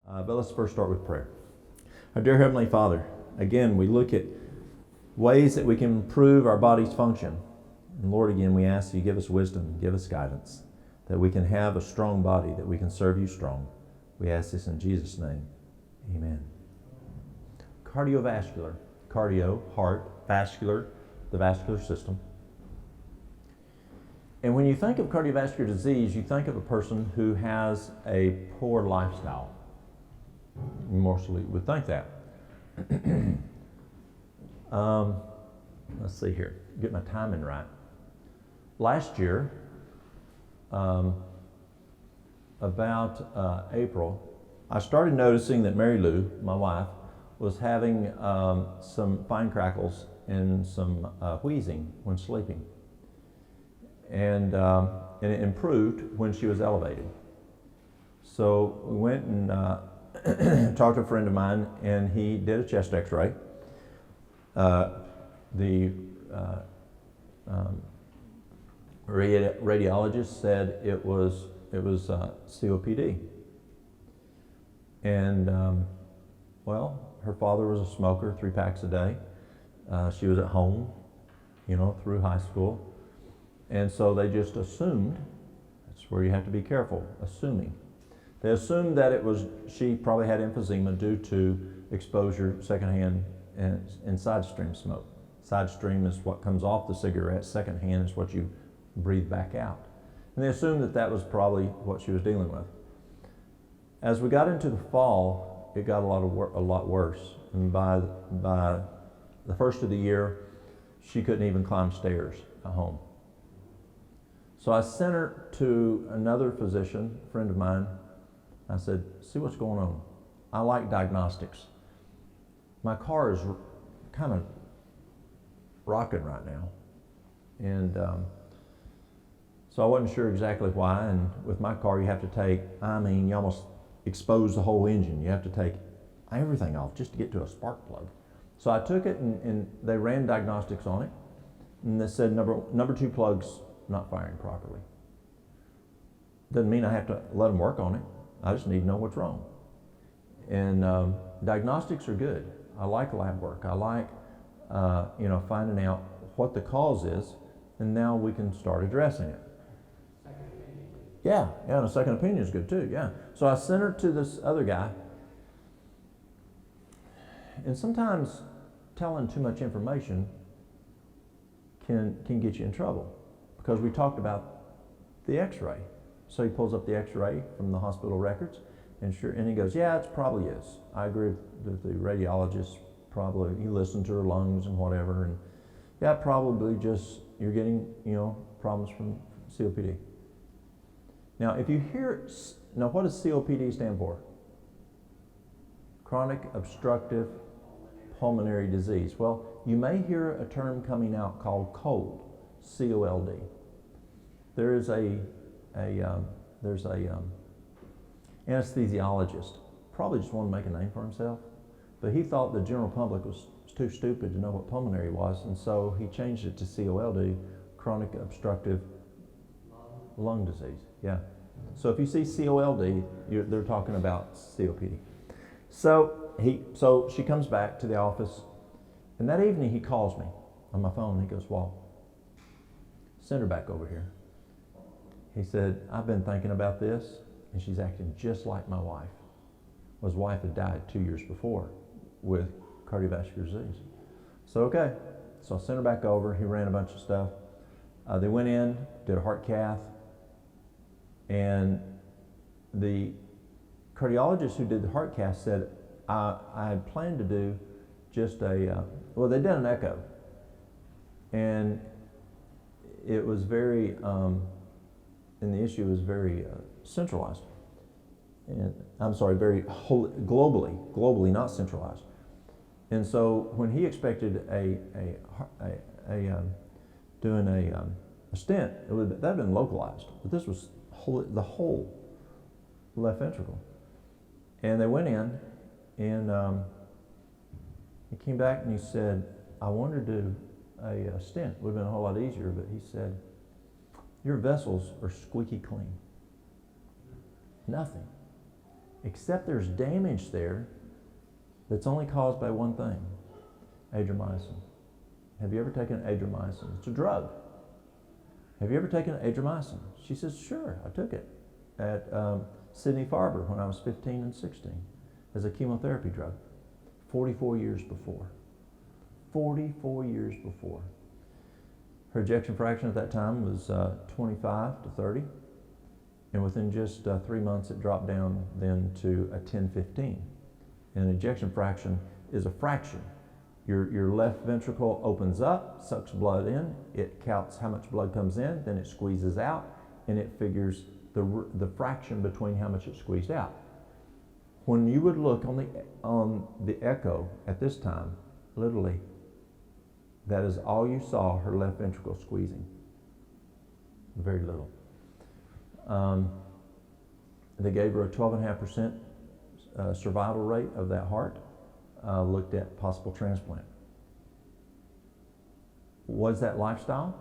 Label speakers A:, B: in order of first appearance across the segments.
A: But let's first start with prayer. Our dear Heavenly Father, again, we look at ways that we can improve our body's function. And Lord, again, we ask you give us wisdom, give us guidance, that we can have a strong body, that we can serve you strong. We ask this in Jesus' name. Amen. Cardiovascular. Cardio, heart, vascular, the vascular system. And when you think of cardiovascular disease, you think of a person who has a poor lifestyle. You mostly would think that. Let's see here, get my timing right. Last year, about April, I started noticing that Mary Lou, my wife, was having some fine crackles and some wheezing when sleeping. And it improved when she was elevated. So we went and talked to a friend of mine, and he did a chest x-ray. The radiologist said it was COPD. And well, her father was a smoker, 3 packs a day. She was at home, through high school. And so they just assumed, that's where you have to be careful, assuming. They assumed that she probably had emphysema due to exposure secondhand and side stream smoke. Side stream is what comes off the cigarette, secondhand is what you breathe back out. And they assumed that was probably what she was dealing with. As we got into the fall, it got a lot worse. And by the first of the year, she couldn't even climb stairs at home. So I sent her to another physician, a friend of mine. I said, see what's going on. I like diagnostics. My car is kind of rocking right now. And so I wasn't sure exactly why. And with my car, you have to you almost expose the whole engine. You have to take everything off just to get to a spark plug. So I took it and they ran diagnostics on it. And they said number 2 plug's not firing properly. Doesn't mean I have to let them work on it. I just need to know what's wrong. And diagnostics are good. I like lab work. I like finding out what the cause is, and now we can start addressing it. Yeah, and a second opinion is good too, yeah. So I sent her to this other guy, and sometimes telling too much information can get you in trouble, because we talked about the x-ray. So he pulls up the x-ray from the hospital records, and he goes, yeah, it probably is. I agree with the radiologist. Probably, he listened to her lungs and whatever, and yeah, probably just you're getting, problems from COPD. Now, if you hear, what does COPD stand for? Chronic obstructive pulmonary disease. Well, you may hear a term coming out called cold, C-O-L-D. There's a anesthesiologist, probably just wanted to make a name for himself, but he thought the general public was too stupid to know what pulmonary was, and so he changed it to COLD, chronic obstructive lung disease. Yeah. So if you see COLD, they're talking about COPD. So she comes back to the office, and that evening he calls me on my phone. He goes, Walt, send her back over here. He said, I've been thinking about this, and she's acting just like my wife. His wife had died 2 years before with cardiovascular disease. So okay, so I sent her back over. He ran a bunch of stuff. They went in, did a heart cath, and the cardiologist who did the heart cath said, I had planned to do just they did an echo, and it was very, and the issue was very centralized. And I'm sorry, very globally, not centralized. And so when he expected doing a stent, that had been localized, but this was the whole left ventricle. And they went in, and he came back and he said, I wanted to do a stent. It would have been a whole lot easier, but he said, your vessels are squeaky clean. Nothing. except there's damage there that's only caused by one thing, adriamycin. Have you ever taken adriamycin? It's a drug. Have you ever taken adriamycin? She says, sure, I took it at Sydney Farber when I was 15 and 16 as a chemotherapy drug, 44 years before. 44 years before. Her ejection fraction at that time was 25 to 30, and within just 3 months it dropped down then to a 10-15. And ejection fraction is a fraction. Your left ventricle opens up, sucks blood in, it counts how much blood comes in, then it squeezes out, and it figures the fraction between how much it squeezed out. When you would look on the echo at this time, literally, that is all you saw, her left ventricle squeezing. Very little. They gave her a 12.5% survival rate of that heart. Looked at possible transplant. Was that lifestyle?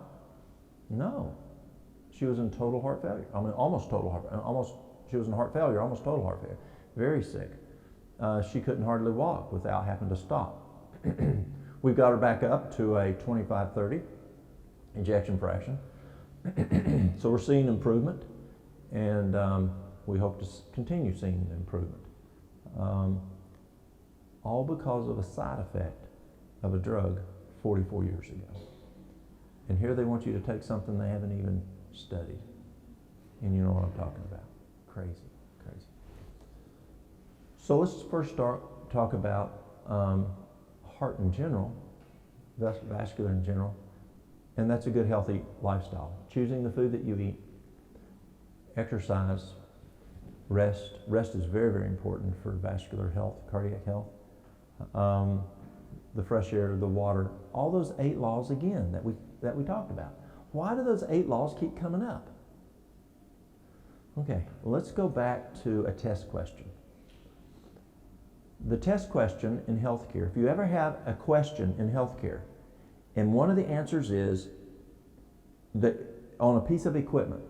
A: No. She was in total heart failure. I mean, almost total heart failure. She was in heart failure, almost total heart failure. Very sick. She couldn't hardly walk without having to stop. We've got her back up to a 25-30 ejection fraction. So we're seeing improvement, and we hope to continue seeing improvement. All because of a side effect of a drug 44 years ago. And here they want you to take something they haven't even studied. And you know what I'm talking about. Crazy, crazy. So let's first talk about heart in general, vascular in general, and that's a good healthy lifestyle. Choosing the food that you eat, exercise, rest. Rest is very, very important for vascular health, cardiac health. The fresh air, the water, all those 8 laws again that we talked about. Why do those 8 laws keep coming up? Okay, let's go back to a test question. The test question in healthcare, if you ever have a question in healthcare, and one of the answers is that on a piece of equipment,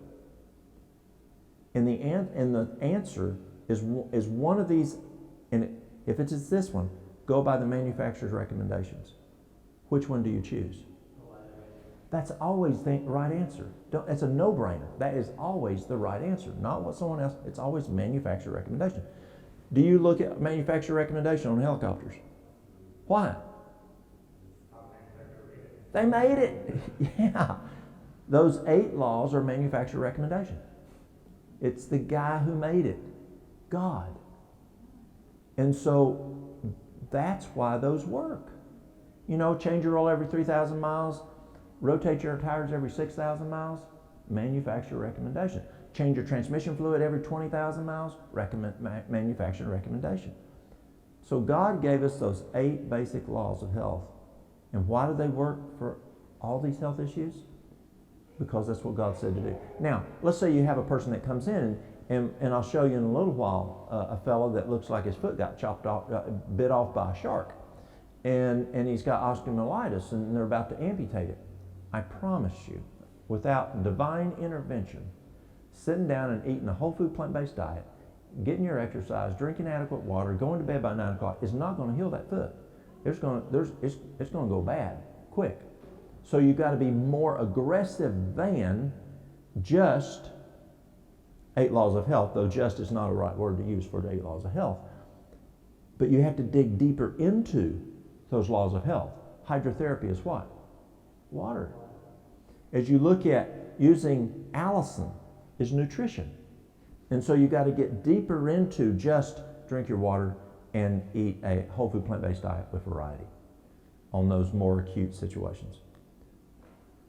A: and the answer is one of these, and if it's this one, go by the manufacturer's recommendations. Which one do you choose? That's always the right answer. It's a no-brainer. That is always the right answer, not what someone else. It's always manufacturer recommendation. Do you look at manufacturer recommendation on helicopters? Why? They made it. Yeah. Those 8 laws are manufacturer recommendation. It's the guy who made it, God. And so that's why those work. You know, change your oil every 3,000 miles, rotate your tires every 6,000 miles, manufacturer recommendation. Change your transmission fluid every 20,000 miles, manufacturer recommendation. So God gave us those 8 basic laws of health. And why do they work for all these health issues? Because that's what God said to do. Now, let's say you have a person that comes in, and I'll show you in a little while a fellow that looks like his foot got chopped off, bit off by a shark. And he's got osteomyelitis, and they're about to amputate it. I promise you, without divine intervention, sitting down and eating a whole food plant-based diet, getting your exercise, drinking adequate water, going to bed by 9 o'clock is not going to heal that foot. It's going to go bad quick. So you've got to be more aggressive than just 8 laws of health, though just is not a right word to use for the 8 laws of health. But you have to dig deeper into those laws of health. Hydrotherapy is what? Water. As you look at using allicin is nutrition. And so you've got to get deeper into just drink your water and eat a whole food plant-based diet with variety on those more acute situations.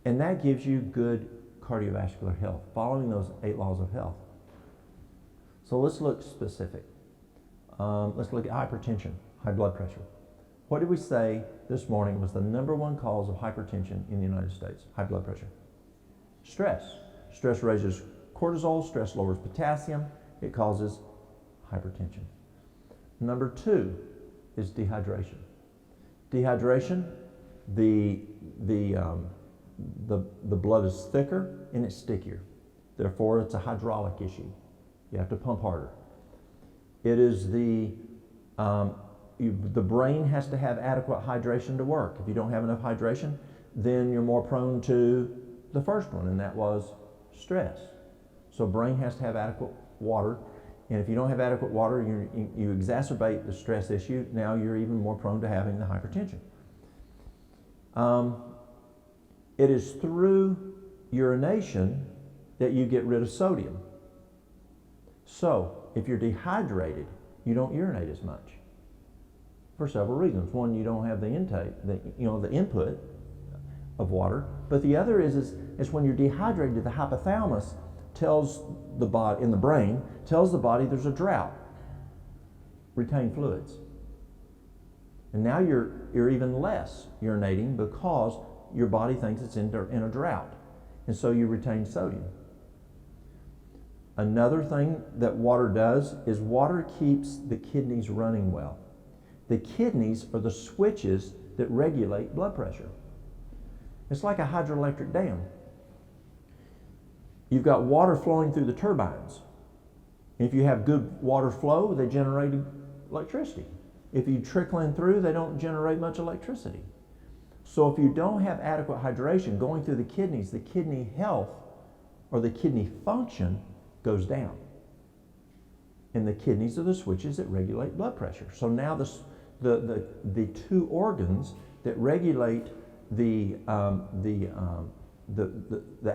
A: And that gives you good cardiovascular health, following those 8 laws of health. So let's look specific. Let's look at hypertension, high blood pressure. What did we say this morning was the #1 cause of hypertension in the United States? High blood pressure. Stress. Stress raises cortisol, stress lowers potassium, it causes hypertension. #2 is dehydration. Dehydration, the blood is thicker and it's stickier. Therefore, it's a hydraulic issue. You have to pump harder. It is the brain has to have adequate hydration to work. If you don't have enough hydration, then you're more prone to the first one, and that was stress. So brain has to have adequate water, and if you don't have adequate water, you exacerbate the stress issue. Now you're even more prone to having the hypertension. It is through urination that you get rid of sodium. So if you're dehydrated, you don't urinate as much for several reasons. One, you don't have the intake, the input of water. But the other is when you're dehydrated, the hypothalamus tells the body, in the brain, tells the body there's a drought. Retain fluids. And now you're even less urinating because your body thinks it's in a drought. And so you retain sodium. Another thing that water does is water keeps the kidneys running well. The kidneys are the switches that regulate blood pressure. It's like a hydroelectric dam. You've got water flowing through the turbines. If you have good water flow, they generate electricity. If you trickle in through, they don't generate much electricity. So if you don't have adequate hydration going through the kidney health or the kidney function goes down. And the kidneys are the switches that regulate blood pressure. So now the two organs that regulate that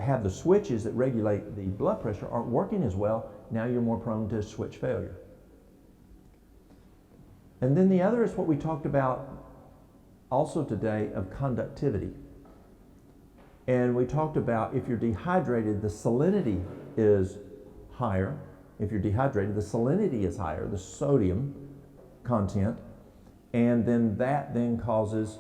A: have the switches that regulate the blood pressure aren't working as well. Now you're more prone to switch failure. And then the other is what we talked about also today of conductivity. And we talked about if you're dehydrated, the salinity is higher. If you're dehydrated, the salinity is higher, the sodium content, and then that then causes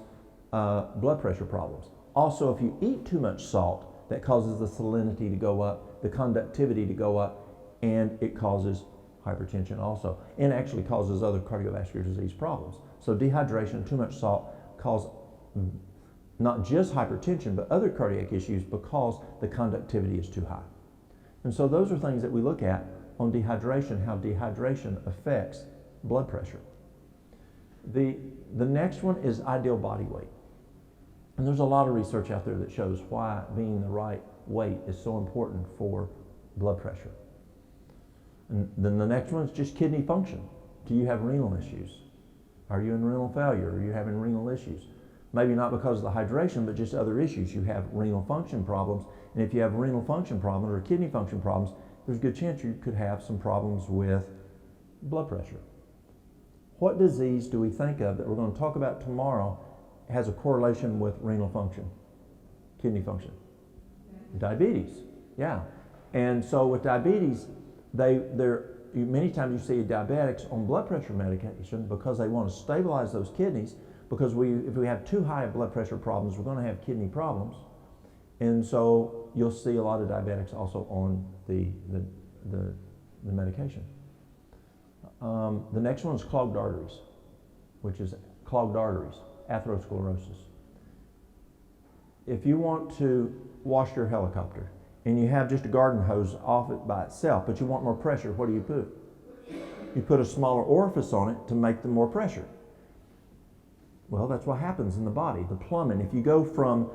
A: blood pressure problems. Also, if you eat too much salt, that causes the salinity to go up, the conductivity to go up, and it causes hypertension also, and actually causes other cardiovascular disease problems. So dehydration, too much salt, cause not just hypertension, but other cardiac issues because the conductivity is too high. And so those are things that we look at on dehydration, how dehydration affects blood pressure. The next one is ideal body weight. And there's a lot of research out there that shows why being the right weight is so important for blood pressure. And then the next one is just kidney function. Do you have renal issues? Are you in renal failure? Are you having renal issues? Maybe not because of the hydration, but just other issues. You have renal function problems. And if you have renal function problems or kidney function problems, there's a good chance you could have some problems with blood pressure. What disease do we think of that we're going to talk about tomorrow has a correlation with renal function, kidney function? Diabetes, yeah. And so with diabetes, many times you see diabetics on blood pressure medication because they want to stabilize those kidneys, because if we have too high blood pressure problems, we're going to have kidney problems. And so you'll see a lot of diabetics also on the medication. The next one is clogged arteries, which is clogged arteries, atherosclerosis. If you want to wash your helicopter and you have just a garden hose off it by itself, but you want more pressure, what do? You put a smaller orifice on it to make the more pressure. Well, that's what happens in the body, the plumbing. If you go from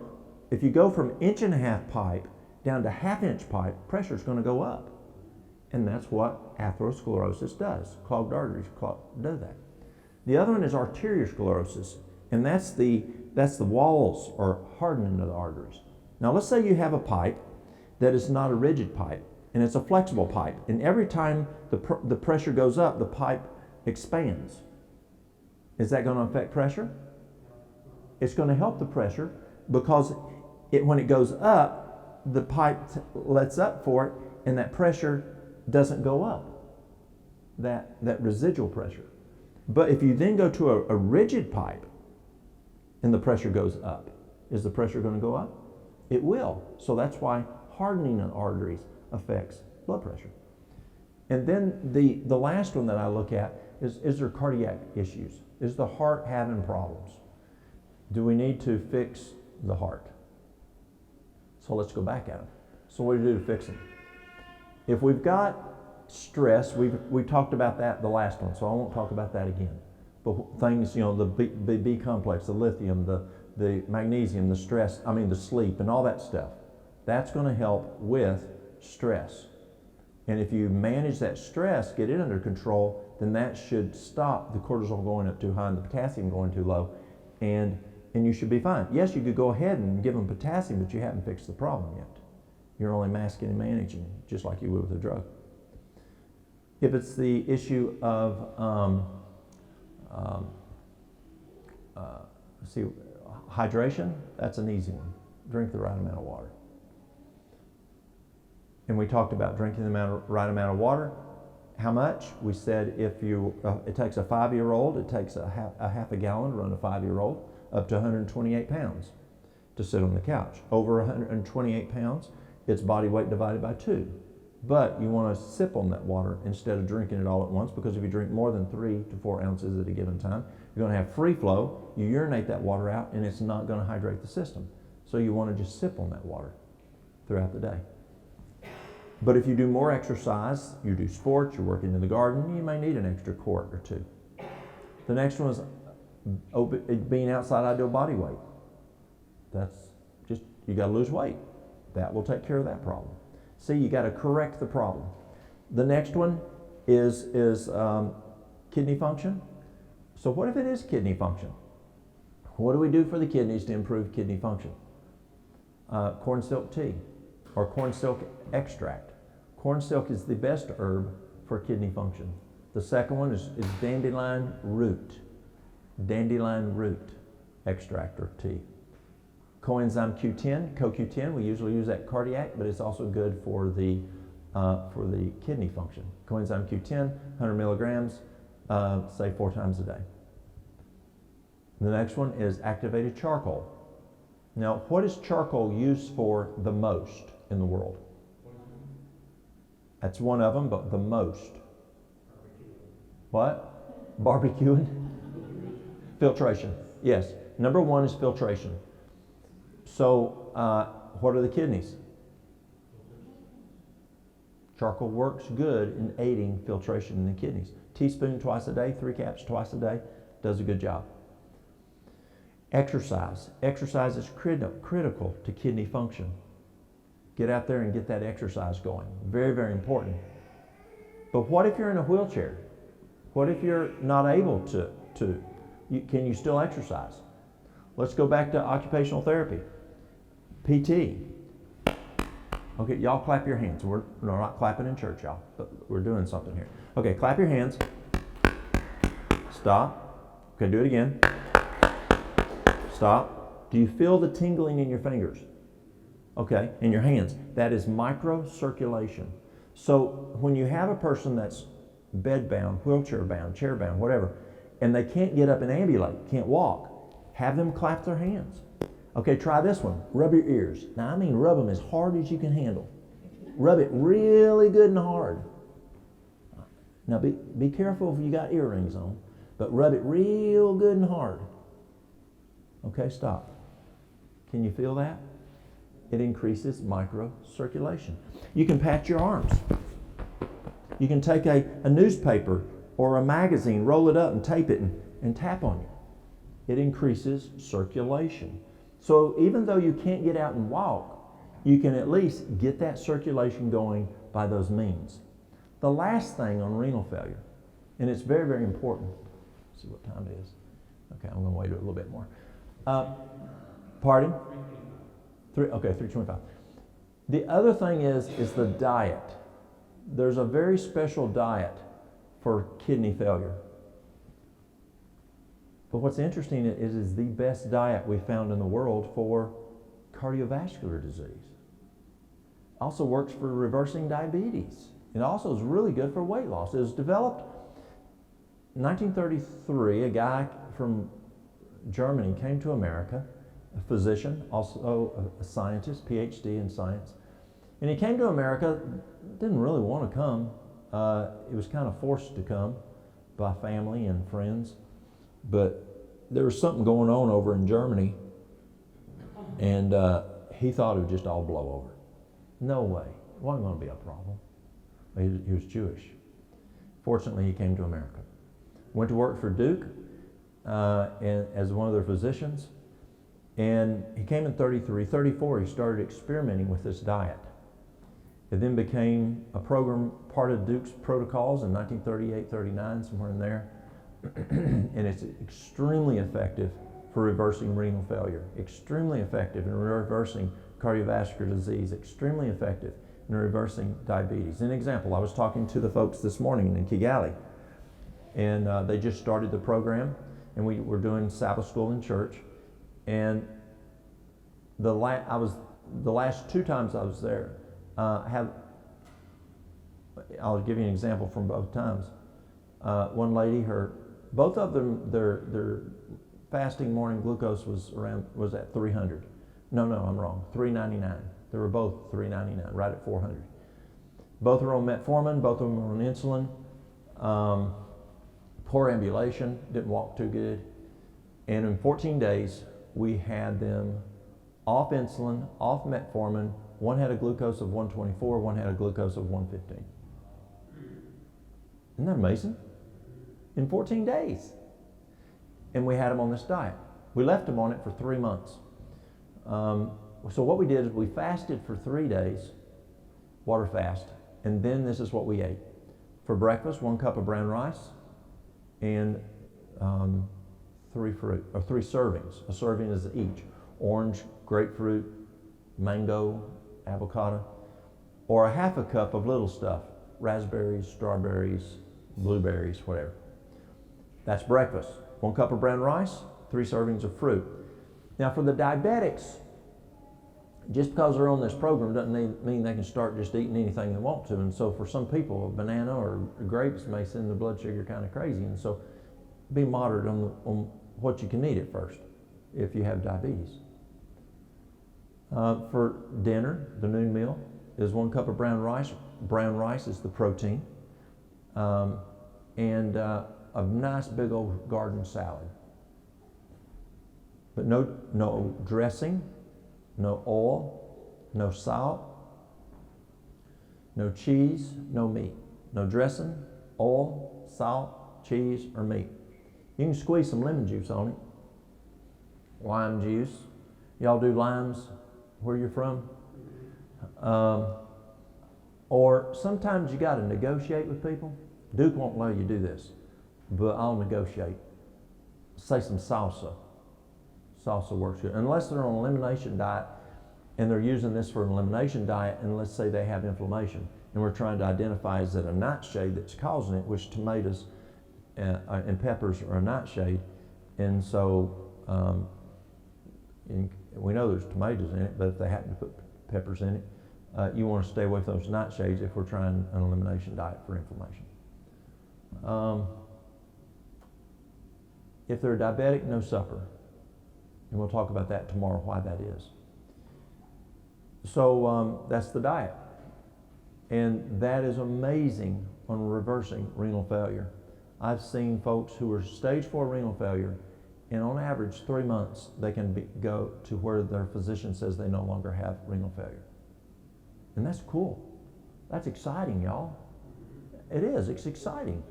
A: 1.5-inch pipe down to 1/2-inch pipe, pressure is going to go up. And that's what atherosclerosis does. Clogged arteries do that. The other one is arteriosclerosis, and that's the walls are hardening of the arteries. Now let's say you have a pipe that is not a rigid pipe, and it's a flexible pipe, and every time the pressure goes up, the pipe expands. Is that going to affect pressure? It's going to help the pressure because when it goes up, the pipe lets up for it, and that pressure doesn't go up, that residual pressure. But if you then go to a rigid pipe and the pressure goes up, is the pressure going to go up? It will. So that's why hardening of arteries affects blood pressure. And then the last one that I look at is there cardiac issues? Is the heart having problems? Do we need to fix the heart? So let's go back at them. So what do you do to fix them? If we've got Stress, we talked about that the last one, so I won't talk about that again. But things, you know, the B complex, the lithium, the magnesium, the sleep, and all that stuff, that's going to help with stress. And if you manage that stress, get it under control, then that should stop the cortisol going up too high and the potassium going too low, and you should be fine. Yes, you could go ahead and give them potassium, but you haven't fixed the problem yet. You're only masking and managing, just like you would with a drug. If it's the issue of hydration, that's an easy one. Drink the right amount of water. And we talked about drinking the right amount of water. How much? We said if you, it takes a 5-year-old, it takes a half a gallon to run a 5-year-old, up to 128 pounds to sit on the couch. Over 128 pounds, it's body weight divided by 2. But you want to sip on that water instead of drinking it all at once, because if you drink more than 3 to 4 ounces at a given time, you're going to have free flow, you urinate that water out, and it's not going to hydrate the system. So you want to just sip on that water throughout the day. But if you do more exercise, you do sports, you're working in the garden, you may need an extra quart or 2. The next one is being outside ideal body weight. That's just, you got to lose weight. That will take care of that problem. See, you got to correct the problem. The next one is kidney function. So what if it is kidney function? What do we do for the kidneys to improve kidney function? Corn silk tea or corn silk extract. Corn silk is the best herb for kidney function. The second one is dandelion root. Dandelion root extract or tea. Coenzyme Q10, CoQ10, we usually use that cardiac, but it's also good for the kidney function. Coenzyme Q10, 100 milligrams, say 4 times a day. The next one is activated charcoal. Now, what is charcoal used for the most in the world? That's one of them, but the most. What? Barbecuing? Filtration. Yes. Number 1 is filtration. So, what are the kidneys? Charcoal works good in aiding filtration in the kidneys. Teaspoon twice a day, 3 caps twice a day, does a good job. Exercise. Exercise is critical to kidney function. Get out there and get that exercise going. Very, very important. But what if you're in a wheelchair? What if you're not able to can you still exercise? Let's go back to occupational therapy. PT. Okay, y'all clap your hands. We're not clapping in church, y'all, but we're doing something here. Okay, clap your hands. Stop. Okay, do it again. Stop. Do you feel the tingling in your fingers? Okay, in your hands. That is microcirculation. So when you have a person that's bed-bound, wheelchair-bound, chair-bound, whatever, and they can't get up and ambulate, can't walk, have them clap their hands. Okay, try this one. Rub your ears. Now, I mean rub them as hard as you can handle. Rub it really good and hard. Now, be careful if you got earrings on, but rub it real good and hard. Okay, stop. Can you feel that? It increases microcirculation. You can pat your arms. You can take a newspaper or a magazine, roll it up and tape it and tap on it. It increases circulation. So even though you can't get out and walk, you can at least get that circulation going by those means. The last thing on renal failure, and it's very, very important. Let's see what time it is. Okay, I'm going to wait a little bit more. Pardon? 3:25. The other thing is the diet. There's a very special diet for kidney failure. But what's interesting is the best diet we found in the world for cardiovascular disease. Also works for reversing diabetes. It also is really good for weight loss. It was developed in 1933. A guy from Germany came to America, a physician, also a scientist, PhD in science. And he came to America, didn't really want to come. He was kind of forced to come by family and friends. But there was something going on over in Germany, and he thought it would just all blow over. No way. It wasn't going to be a problem. He was Jewish. Fortunately, he came to America. Went to work for Duke as one of their physicians. And he came in 33, 34, he started experimenting with this diet. It then became a program, part of Duke's protocols in 1938, 39, somewhere in there. And it's extremely effective for reversing renal failure, extremely effective in reversing cardiovascular disease, extremely effective in reversing diabetes. An example, I was talking to the folks this morning in Kigali, and they just started the program, and we were doing Sabbath school in church. And the last 2 times I was there, I'll give you an example from both times. One lady, both of them, their fasting morning glucose was at 300. No, I'm wrong. 399. They were both 399, right at 400. Both are on metformin. Both of them are on insulin. Poor ambulation. Didn't walk too good. And in 14 days, we had them off insulin, off metformin. One had a glucose of 124, one had a glucose of 115. Isn't that amazing? In 14 days. And we had them on this diet. We left them on it for 3 months. So what we did is we fasted for 3 days, water fast, and then this is what we ate. For breakfast, 1 cup of brown rice and 3 servings. A serving is each. Orange, grapefruit, mango, avocado, or a half a cup of little stuff, raspberries, strawberries, blueberries, whatever. That's breakfast. 1 cup of brown rice, 3 servings of fruit. Now for the diabetics, just because they're on this program doesn't mean they can start just eating anything they want to. And so for some people, a banana or grapes may send the blood sugar kind of crazy. And so be moderate on what you can eat at first if you have diabetes. For dinner, the noon meal is 1 cup of brown rice. Brown rice is the protein. And a nice big old garden salad. But no dressing, no oil, no salt, no cheese, no meat. No dressing, oil, salt, cheese, or meat. You can squeeze some lemon juice on it. Lime juice. Y'all do limes where you're from? Or sometimes you got to negotiate with people. Duke won't let you do this, but I'll negotiate. Say some salsa. Salsa works good. Unless they're on an elimination diet and they're using this for an elimination diet, and let's say they have inflammation, and we're trying to identify is it a nightshade that's causing it, which tomatoes and peppers are a nightshade. And so we know there's tomatoes in it, but if they happen to put peppers in it, you want to stay away from those nightshades if we're trying an elimination diet for inflammation. If they're diabetic, no supper. And we'll talk about that tomorrow, why that is. So that's the diet. And that is amazing on reversing renal failure. I've seen folks who are stage 4 renal failure, and on average, 3 months, they can go to where their physician says they no longer have renal failure. And that's cool. That's exciting, y'all. It is. It's exciting.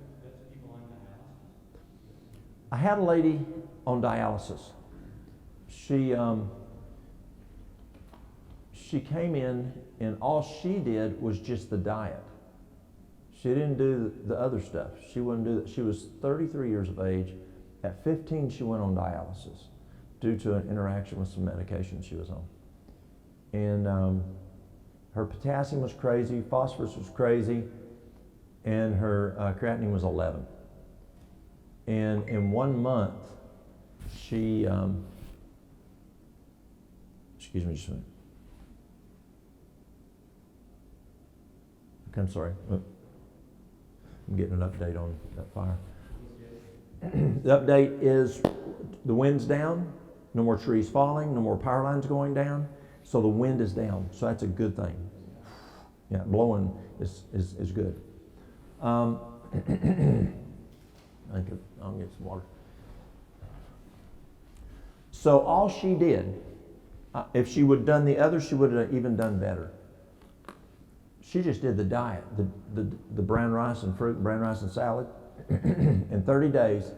A: I had a lady on dialysis. She came in, and all she did was just the diet. She didn't do the other stuff. She wouldn't do that. She was 33 years of age. At 15, she went on dialysis due to an interaction with some medication she was on. And her potassium was crazy, phosphorus was crazy, and her creatinine was 11. And in 1 month, she, excuse me just a minute. Okay, I'm sorry. I'm getting an update on that fire. The update is the wind's down, no more trees falling, no more power lines going down, so the wind is down, so that's a good thing. Yeah, blowing is good. I'll get some water. So all she did, if she would have done the other, she would have even done better. She just did the diet, the brown rice and fruit, brown rice and salad. In 30 days,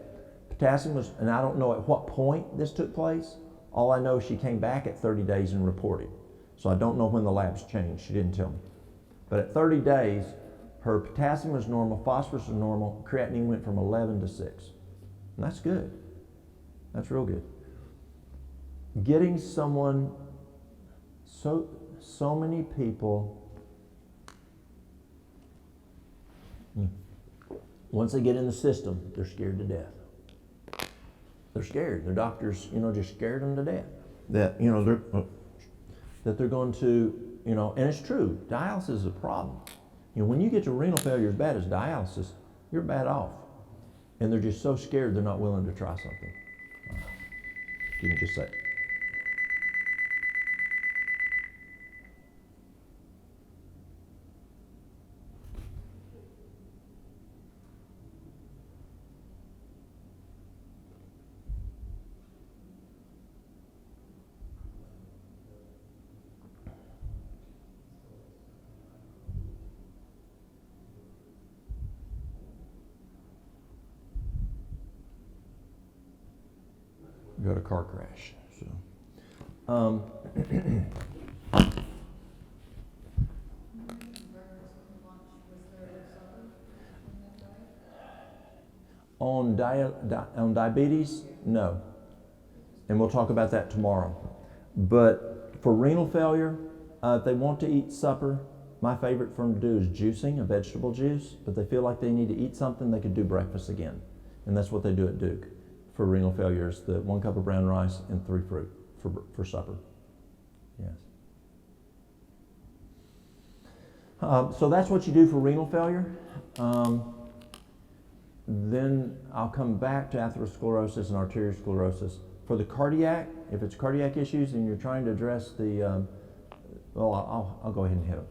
A: potassium was, and I don't know at what point this took place. All I know is she came back at 30 days and reported. So I don't know when the labs changed. She didn't tell me. But at 30 days, her potassium was normal, phosphorus was normal, creatinine went from 11 to 6. And that's good. That's real good. Getting someone, so many people, once they get in the system, they're scared to death. They're scared. Their doctors, just scared them to death. That, they're going to, and it's true, dialysis is a problem. When you get to renal failure as bad as dialysis, you're bad off. And they're just so scared they're not willing to try something. Give me just a sec. Got a car crash. So, on diabetes, no, and we'll talk about that tomorrow. But for renal failure, if they want to eat supper, my favorite for them to do is juicing, a vegetable juice. But they feel like they need to eat something, they could do breakfast again, and that's what they do at Duke. For renal failure is the 1 cup of brown rice and 3 fruit for supper. Yes. So that's what you do for renal failure. Then I'll come back to atherosclerosis and arteriosclerosis. For the cardiac, if it's cardiac issues and you're trying to address the, I'll go ahead and hit them.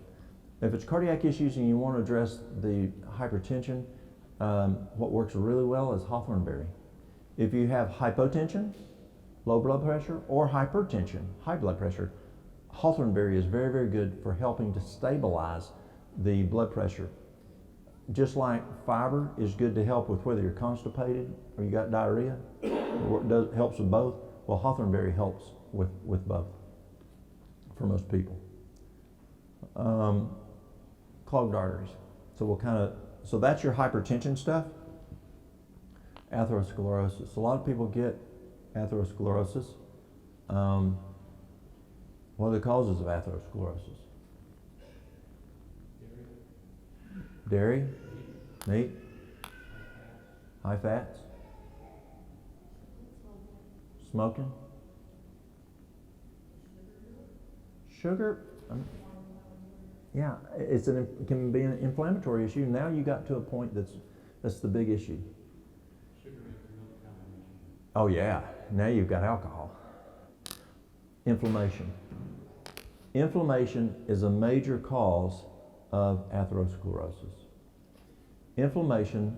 A: If it's cardiac issues and you want to address the hypertension, what works really well is Hawthornberry. If you have hypotension, low blood pressure, or hypertension, high blood pressure, Hawthornberry is very, very good for helping to stabilize the blood pressure. Just like fiber is good to help with whether you're constipated or you got diarrhea, it helps with both. Well, Hawthornberry helps with both for most people. Clogged arteries. So that's your hypertension stuff. Atherosclerosis. A lot of people get atherosclerosis. What are the causes of atherosclerosis? Dairy, meat, high fats, smoking, sugar. Yeah, it can be an inflammatory issue. Now you got to a point that's the big issue. Oh yeah, now you've got alcohol. Inflammation. Inflammation is a major cause of atherosclerosis. Inflammation,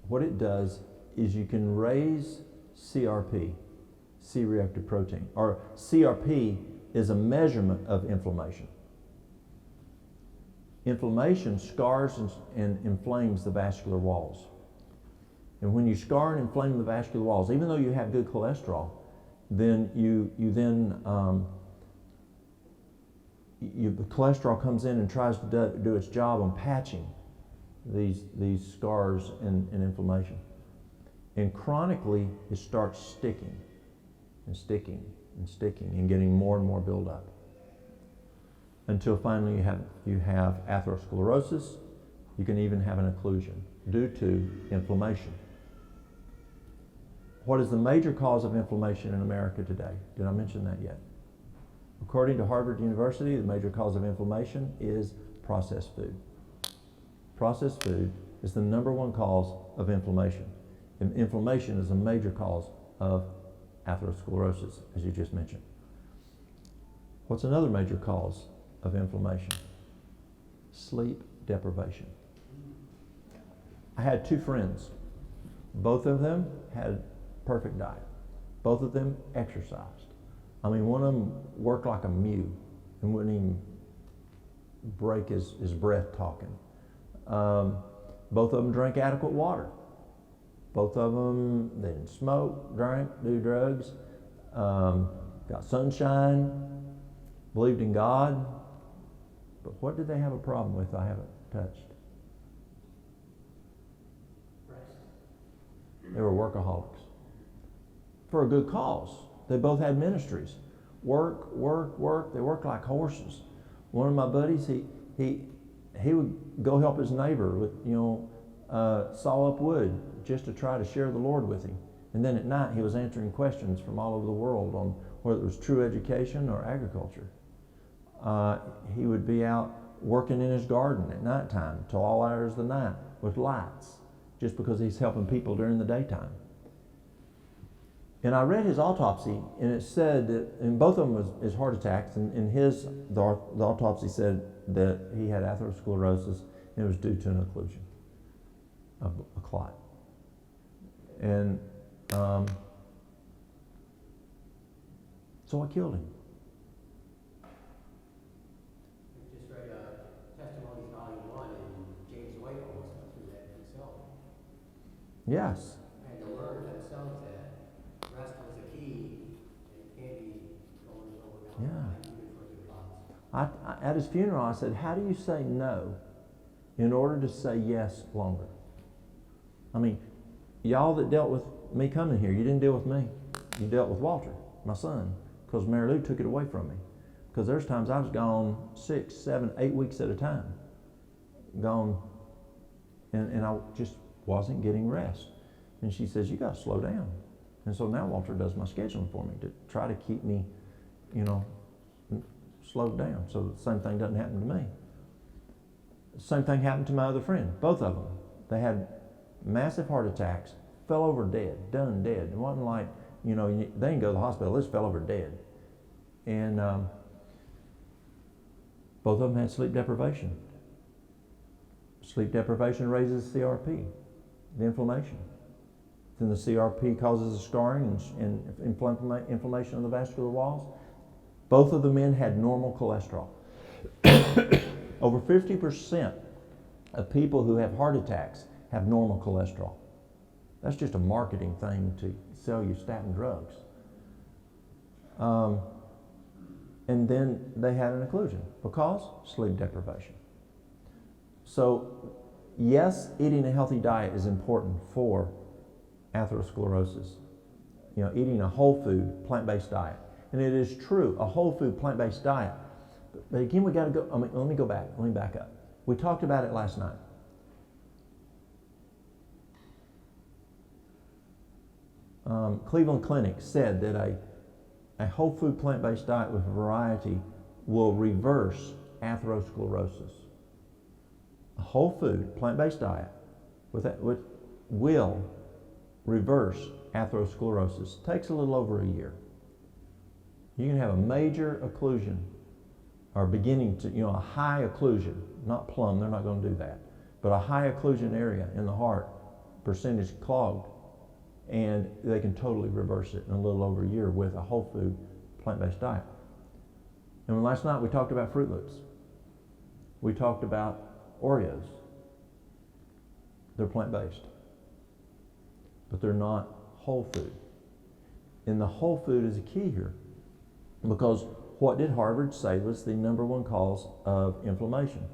A: what it does is you can raise CRP, C-reactive protein, or CRP is a measurement of inflammation. Inflammation scars and inflames the vascular walls. And when you scar and inflame the vascular walls, even though you have good cholesterol, then the cholesterol comes in and tries to do its job on patching these scars and inflammation. And chronically, it starts sticking and sticking and sticking and getting more and more buildup until finally you have atherosclerosis. You can even have an occlusion due to inflammation. What is the major cause of inflammation in America today? Did I mention that yet? According to Harvard University, the major cause of inflammation is processed food. Processed food is the #1 cause of inflammation. And inflammation is a major cause of atherosclerosis, as you just mentioned. What's another major cause of inflammation? Sleep deprivation. I had 2 friends. Both of them had perfect diet. Both of them exercised. I mean, one of them worked like a mule and break his breath talking. Both of them drank adequate water. Both of them, they didn't smoke, drank, do drugs, got sunshine, believed in God. But what did they have a problem with I haven't touched?
B: Rest.
A: They were workaholics. For a good cause. They both had ministries. Work. They worked like horses. One of my buddies, he would go help his neighbor with, saw up wood just to try to share the Lord with him. And then at night he was answering questions from all over the world on whether it was true education or agriculture. He would be out working in his garden at nighttime till all hours of the night with lights, just because he's helping people during the daytime. And I read his autopsy, and it said that, and both of them was heart attacks, and the autopsy said that he had atherosclerosis, and it was due to an occlusion, a clot. And so I killed him.
B: I just read Testimonies Volume 1, and James White almost went through that himself.
A: Yes.
B: I had to learn themselves that rest was the key, and it can't be going down
A: Yeah.
B: even for good cause.
A: At his funeral, I said, how do you say no in order to say yes longer? I mean, y'all that dealt with me coming here, you didn't deal with me. You dealt with Walter, my son, because Mary Lou took it away from me. Because there's times I was gone 6, 7, 8 weeks at a time. Gone, and I just wasn't getting rest. And she says, you got to slow down. And so now Walter does my scheduling for me to try to keep me, slowed down so the same thing doesn't happen to me. Same thing happened to my other friend, both of them. They had massive heart attacks, fell over dead, done dead. It wasn't like, they didn't go to the hospital, they just fell over dead. And both of them had sleep deprivation. Sleep deprivation raises CRP, the inflammation. Then the CRP causes a scarring and inflammation of the vascular walls. Both of the men had normal cholesterol. Over 50% of people who have heart attacks have normal cholesterol. That's just a marketing thing to sell you statin drugs. And then they had an occlusion because sleep deprivation. So yes, eating a healthy diet is important for atherosclerosis. Eating a whole food, plant-based diet. And it is true, a whole food, plant-based diet. But again, we got to go, let me go back, let me back up. We talked about it last night. Cleveland Clinic said that a whole food, plant-based diet with variety will reverse atherosclerosis. A whole food, plant-based diet will reverse atherosclerosis. Takes a little over a year. You can have a major occlusion, or beginning to, a high occlusion, not plumb, they're not going to do that, but a high occlusion area in the heart, percentage clogged, and they can totally reverse it in a little over a year with a whole food, plant-based diet. And last night we talked about Fruit Loops. We talked about Oreos. They're plant-based, but they're not whole food. And the whole food is a key here, because what did Harvard say was the #1 cause of inflammation?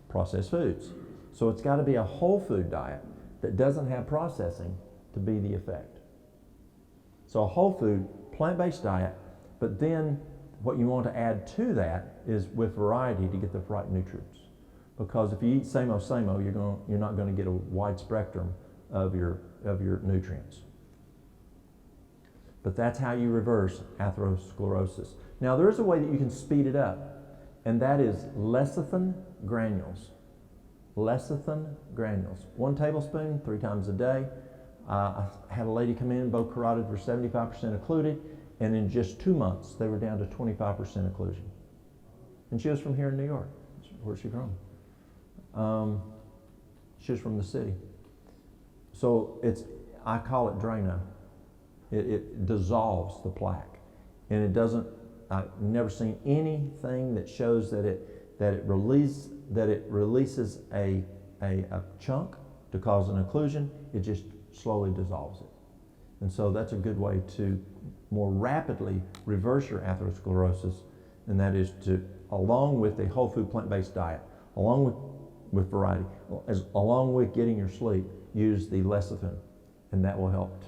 A: Processed foods. So it's got to be a whole food diet that doesn't have processing to be the effect. So a whole food, plant-based diet, but then what you want to add to that is with variety to get the right nutrients. Because if you eat same old, you're not going to get a wide spectrum of your nutrients. But that's how you reverse atherosclerosis. Now there is a way that you can speed it up, and that is lecithin granules. Lecithin granules. 1 tablespoon, 3 times a day. I had a lady come in, both carotids were 75% occluded, and in just 2 months they were down to 25% occlusion. And she was from here in New York. Where's she from? She's from the city. So I call it Drano. It dissolves the plaque, and it doesn't. I've never seen anything that shows that that it releases a chunk to cause an occlusion. It just slowly dissolves it. And so that's a good way to more rapidly reverse your atherosclerosis, and that is to, along with a whole food plant-based diet, along with variety, along with getting your sleep, use the lecithin, and that will help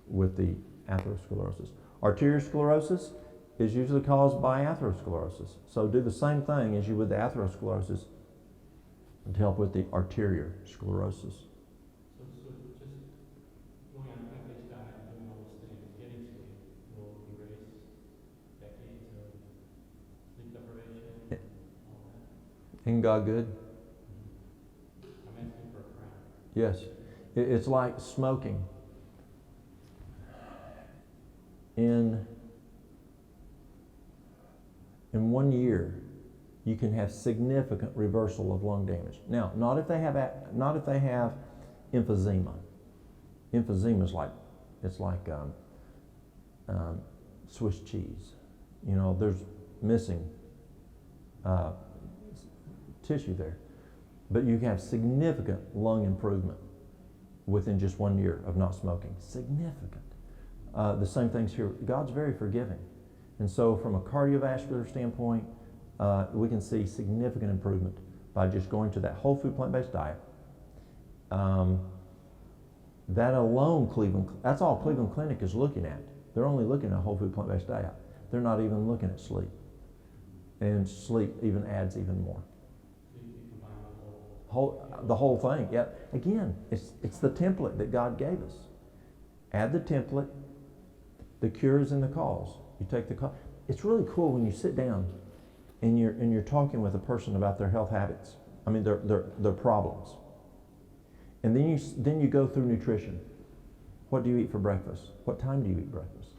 A: with the atherosclerosis. Arteriosclerosis is usually caused by atherosclerosis. So do the same thing as you would the atherosclerosis to help with the arteriosclerosis.
C: So just going on a plant-based diet and doing all those things, getting sleep will erase decades of sleep deprivation, all that.
A: Isn't God good?
C: I'm asking for a friend.
A: Yes. It's like smoking. In 1 year, you can have significant reversal of lung damage. Now, not if they have emphysema. Emphysema is like Swiss cheese. You know, there's missing tissue there, but you can have significant lung improvement within just 1 year of not smoking. Significant. The same things here. God's very forgiving. And so from a cardiovascular standpoint, we can see significant improvement by just going to that whole food plant-based diet. That alone, that's all Cleveland Clinic is looking at. They're only looking at a whole food plant-based diet. They're not even looking at sleep. And sleep even adds even more.
C: So you combine
A: The whole thing. Yeah. Again, it's the template that God gave us. Add the template. The cure is in the cause. You take the cause. It's really cool when you sit down and you're talking with a person about their health habits. I mean their problems. And then you go through nutrition. What do you eat for breakfast? What time do you eat breakfast?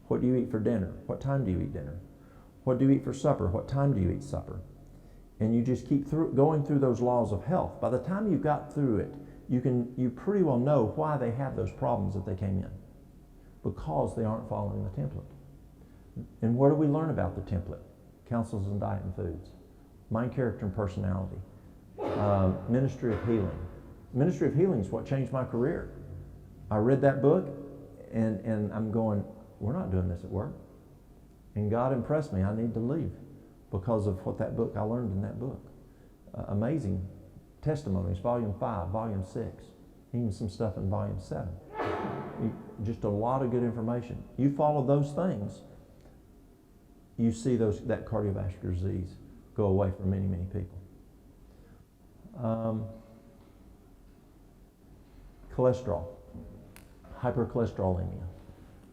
A: What do you eat for dinner? What time do you eat dinner? What do you eat for supper? What time do you eat supper? And you just keep going through those laws of health. By the time you got through it, you pretty well know why they have those problems that they came in. Because they aren't following the template. And what do we learn about the template? Counsels in Diet and Foods. Mind, Character, and Personality. Ministry of Healing. Ministry of Healing is what changed my career. I read that book and I'm going, we're not doing this at work. And God impressed me. I need to leave because of what that book, I learned in that book. Amazing testimonies, volume 5, volume 6, even some stuff in volume 7. Just a lot of good information. You follow those things, you see that cardiovascular disease go away for many, many people. Cholesterol, hypercholesterolemia.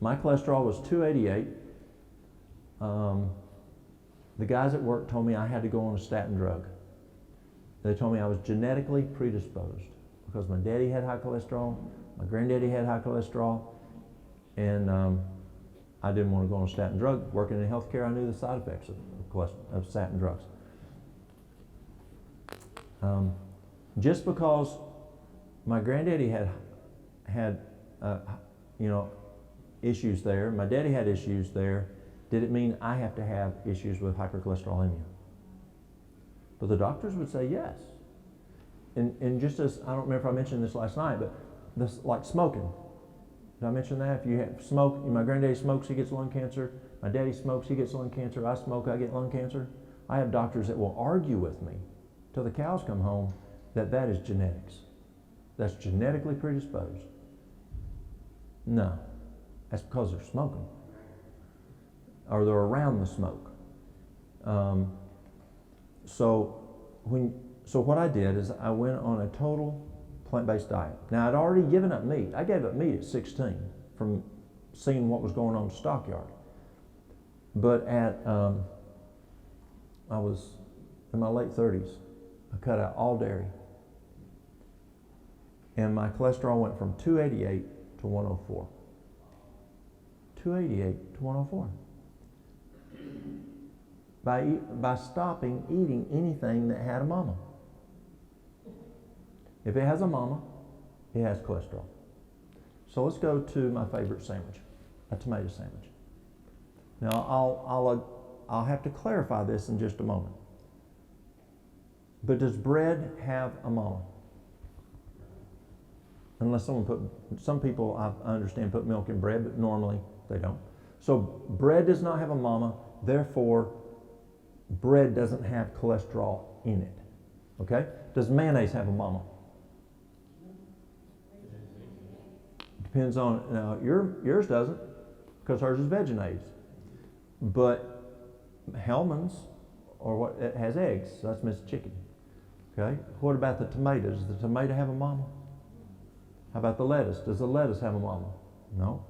A: My cholesterol was 288. The guys at work told me I had to go on a statin drug. They told me I was genetically predisposed because my daddy had high cholesterol, my granddaddy had high cholesterol, and I didn't want to go on a statin drug. Working in healthcare, I knew the side effects of statin drugs. Just because my granddaddy had issues there, my daddy had issues there, did it mean I have to have issues with hypercholesterolemia? But the doctors would say yes. And just as, I don't remember if I mentioned this last night, but like smoking. Did I mention that? If you have smoke, my granddaddy smokes, he gets lung cancer. My daddy smokes, he gets lung cancer. I smoke, I get lung cancer. I have doctors that will argue with me till the cows come home that is genetics. That's genetically predisposed. No, that's because they're smoking or they're around the smoke. So what I did is I went on a total plant-based diet. Now I'd already given up meat. I gave up meat at 16 from seeing what was going on in the stockyard. But I was in my late 30s. I cut out all dairy. And my cholesterol went from 288 to 104. 288 to 104. By stopping eating anything that had a mama. If it has a mama, it has cholesterol. So let's go to my favorite sandwich, a tomato sandwich. Now I'll have to clarify this in just a moment. But does bread have a mama? Unless some people I understand put milk in bread, but normally they don't. So bread does not have a mama, therefore bread doesn't have cholesterol in it. Okay? Does mayonnaise have a mama? Depends on, now yours doesn't, because hers is Vegenaise. But Hellman's, or what, it has eggs, so that's Miss Chicken. Okay? What about the tomatoes? Does the tomato have a mama? How about the lettuce? Does the lettuce have a mama? No.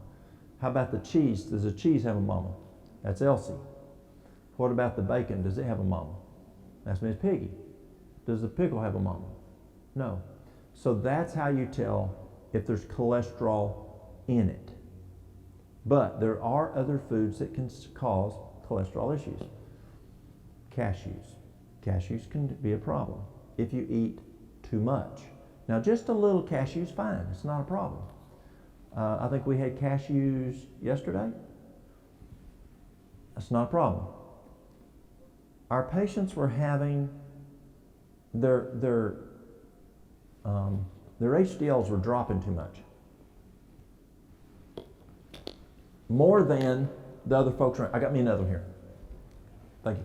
A: How about the cheese? Does the cheese have a mama? That's Elsie. What about the bacon? Does it have a mama? That's Miss Piggy. Does the pickle have a mama? No. So that's how you tell if there's cholesterol in it. But there are other foods that can cause cholesterol issues. Cashews. Cashews can be a problem if you eat too much. Now, just a little cashews, fine. It's not a problem. I think we had cashews yesterday. That's not a problem. Our patients were having their HDLs were dropping too much, more than the other folks. I got me another one here. Thank you.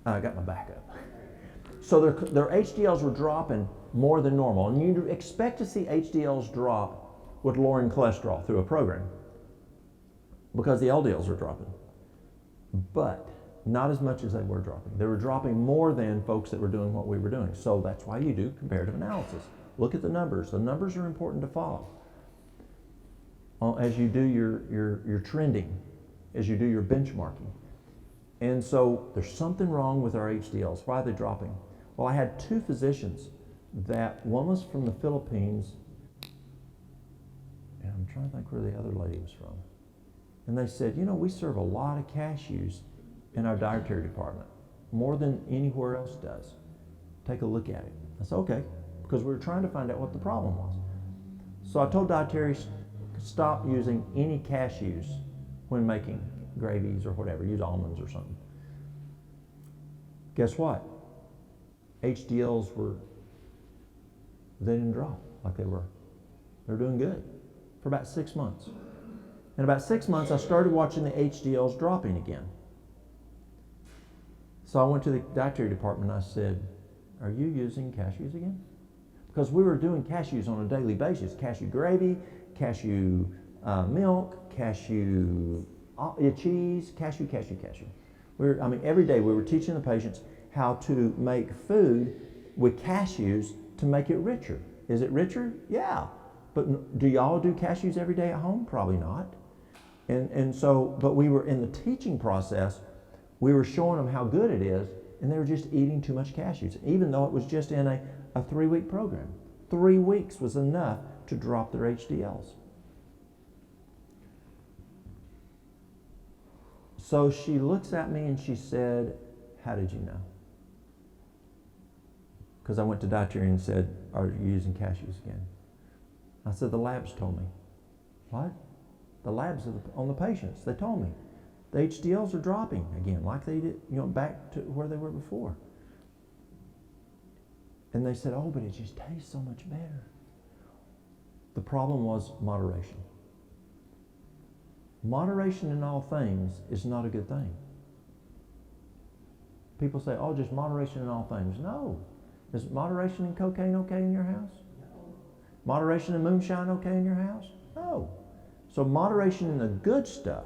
A: I got my back up. So their HDLs were dropping more than normal, and you expect to see HDLs drop with lowering cholesterol through a program because the LDLs are dropping, but not as much as they were dropping. They were dropping more than folks that were doing what we were doing. So that's why you do comparative analysis. Look at the numbers. The numbers are important to follow as you do your trending, as you do your benchmarking. And so there's something wrong with our HDLs. Why are they dropping? Well, I had two physicians that one was from the Philippines, and I'm trying to think where the other lady was from. And they said, you know, we serve a lot of cashews in our dietary department, more than anywhere else does. Take a look at it. I said, okay, because we were trying to find out what the problem was. So I told dietarians, stop using any cashews when making gravies or whatever. Use almonds or something. Guess what? HDLs they didn't drop like they were. They're doing good for about 6 months. In about 6 months, I started watching the HDLs dropping again. So I went to the dietary department and I said, are you using cashews again? Because we were doing cashews on a daily basis. Cashew gravy, cashew milk, cashew cheese, cashew. Every day we were teaching the patients how to make food with cashews to make it richer. Is it richer? Yeah. But do y'all do cashews every day at home? Probably not. And so, but we were in the teaching process, we were showing them how good it is, and they were just eating too much cashews, even though it was just in a 3-week program. 3 weeks was enough to drop their HDLs. So she looks at me and she said, how did you know? Because I went to dietary and said, are you using cashews again? I said, the labs told me. What? The labs on the patients, they told me. The HDLs are dropping again, like they did, back to where they were before. And they said, oh, but it just tastes so much better. The problem was moderation. Moderation in all things is not a good thing. People say, oh, just moderation in all things. No. Is moderation in cocaine okay in your house? No. Moderation in moonshine okay in your house? No. So moderation in the good stuff,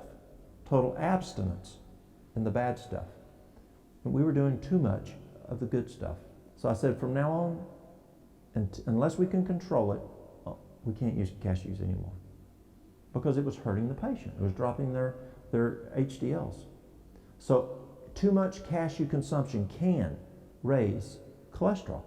A: total abstinence in the bad stuff. And we were doing too much of the good stuff. So I said, from now on, unless we can control it, we can't use cashews anymore. Because it was hurting the patient. It was dropping their HDLs. So too much cashew consumption can raise cholesterol.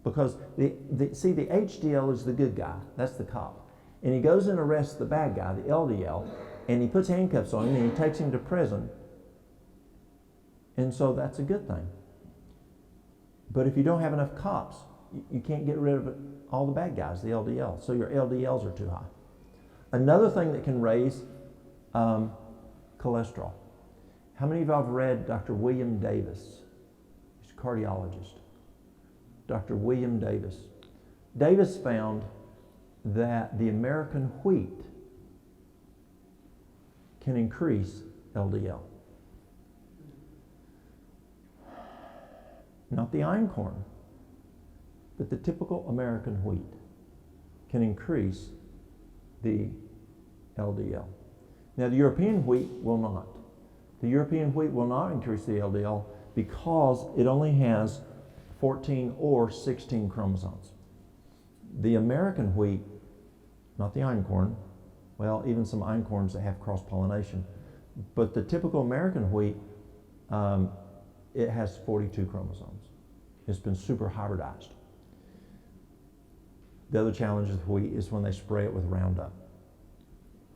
A: Because the HDL is the good guy. That's the cop. And he goes and arrests the bad guy, the LDL, and he puts handcuffs on him and he takes him to prison. And so that's a good thing. But if you don't have enough cops, you can't get rid of all the bad guys, the LDL. So your LDLs are too high. Another thing that can raise cholesterol. How many of you have read Dr. William Davis? He's a cardiologist. Dr. William Davis. Davis found that the American wheat can increase LDL. Not the einkorn, but the typical American wheat can increase the LDL. Now the European wheat will not. The European wheat will not increase the LDL because it only has 14 or 16 chromosomes. The American wheat, not the einkorn, well, even some einkorns that have cross-pollination, but the typical American wheat, it has 42 chromosomes. It's been super hybridized. The other challenge with wheat is when they spray it with Roundup.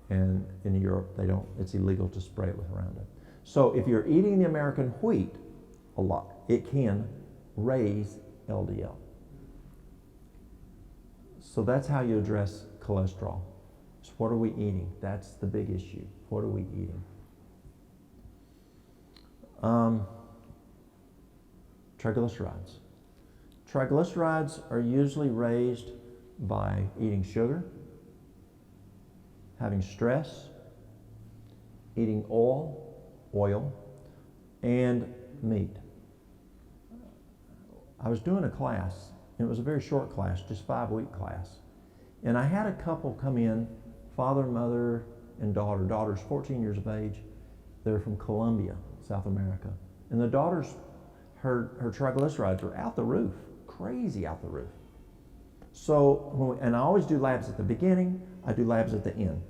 A: And in Europe, it's illegal to spray it with Roundup. So if you're eating the American wheat a lot, it can raise LDL. So that's how you address cholesterol. So what are we eating? That's the big issue. What are we eating? Triglycerides. Triglycerides are usually raised by eating sugar, having stress, eating oil, and meat. I was doing a class, and it was a very short class, just 5-week class. And I had a couple come in, father, mother, and daughter. Daughter's 14 years of age. They're from Colombia, South America. And the daughter's, her triglycerides are out the roof, crazy out the roof. So, and I always do labs at the beginning, I do labs at the end.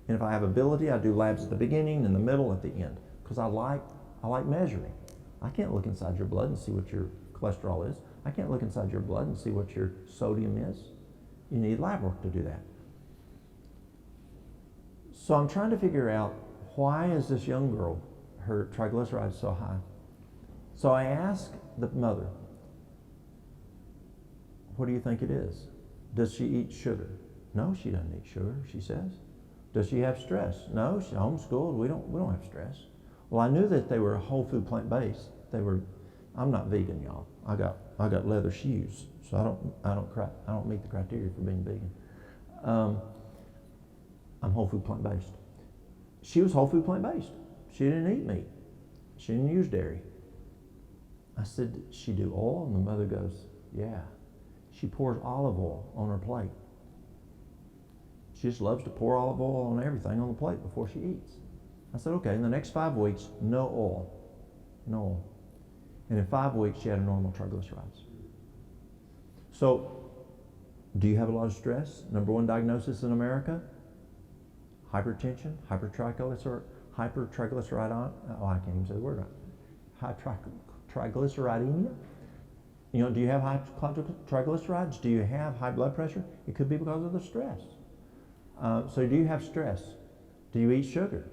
A: And if I have ability, I do labs at the beginning, in the middle, at the end. Because I like measuring. I can't look inside your blood and see what your cholesterol is. I can't look inside your blood and see what your sodium is. You need lab work to do that. So I'm trying to figure out, why is this young girl, her triglycerides so high? So I asked the mother, what do you think it is? Does she eat sugar? No, she doesn't eat sugar, she says. Does she have stress? No, she's homeschooled. We don't have stress. Well, I knew that they were whole food plant-based. I'm not vegan, y'all. I got leather shoes, so I don't meet the criteria for being vegan. I'm whole food plant-based. She was whole food plant-based. She didn't eat meat. She didn't use dairy. I said, did she do oil? And the mother goes, yeah. She pours olive oil on her plate. She just loves to pour olive oil on everything on the plate before she eats. I said, okay, in the next 5 weeks, no oil. No oil. And in 5 weeks, she had a normal triglycerides. So, do you have a lot of stress? Number 1 diagnosis in America? Hypertension, hypertriglyceridemia, I can't even say the word right. Triglyceridemia. You know, do you have high triglycerides? Do you have high blood pressure? It could be because of the stress. So do you have stress? Do you eat sugar?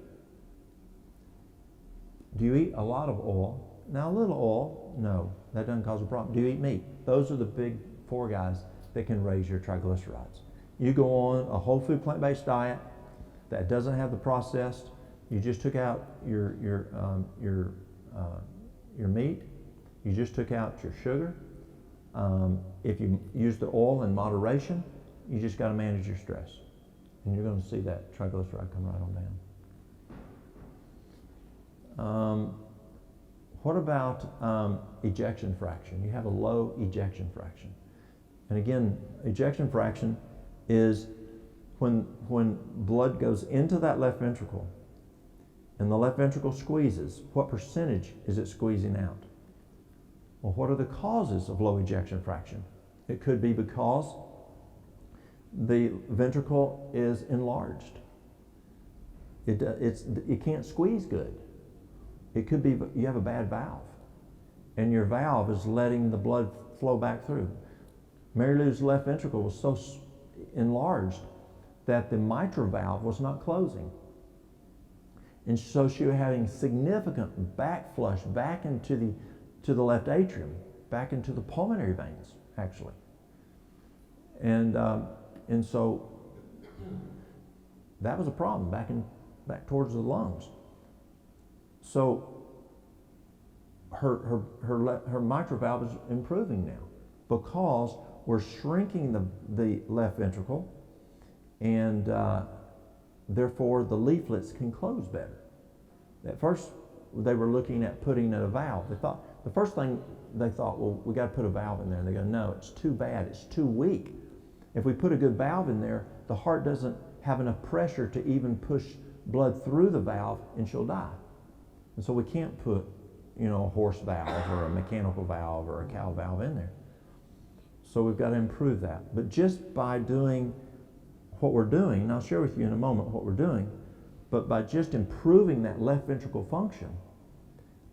A: Do you eat a lot of oil? Now a little oil, no, that doesn't cause a problem. Do you eat meat? Those are the big 4 guys that can raise your triglycerides. You go on a whole food plant-based diet that doesn't have the processed. You just took out your meat. You just took out your sugar. If you use the oil in moderation, you just got to manage your stress. And you're going to see that triglyceride come right on down. What about ejection fraction? You have a low ejection fraction. And again, ejection fraction is when blood goes into that left ventricle and the left ventricle squeezes, what percentage is it squeezing out? Well, what are the causes of low ejection fraction? It could be because the ventricle is enlarged. It can't squeeze good. It could be you have a bad valve, and your valve is letting the blood flow back through. Mary Lou's left ventricle was so enlarged that the mitral valve was not closing. And so she was having significant backflush back into the left atrium, back into the pulmonary veins, actually. And so that was a problem back towards the lungs. So her mitral valve is improving now. because we're shrinking the left ventricle, and therefore the leaflets can close better. At first, they were looking at putting in a valve. The first thing they thought, well, we got to put a valve in there. And they go, no, it's too bad. It's too weak. If we put a good valve in there, the heart doesn't have enough pressure to even push blood through the valve, and she'll die. And so we can't put, a horse valve or a mechanical valve or a cow valve in there. So we've got to improve that. But just by doing what we're doing, and I'll share with you in a moment what we're doing, but by just improving that left ventricle function,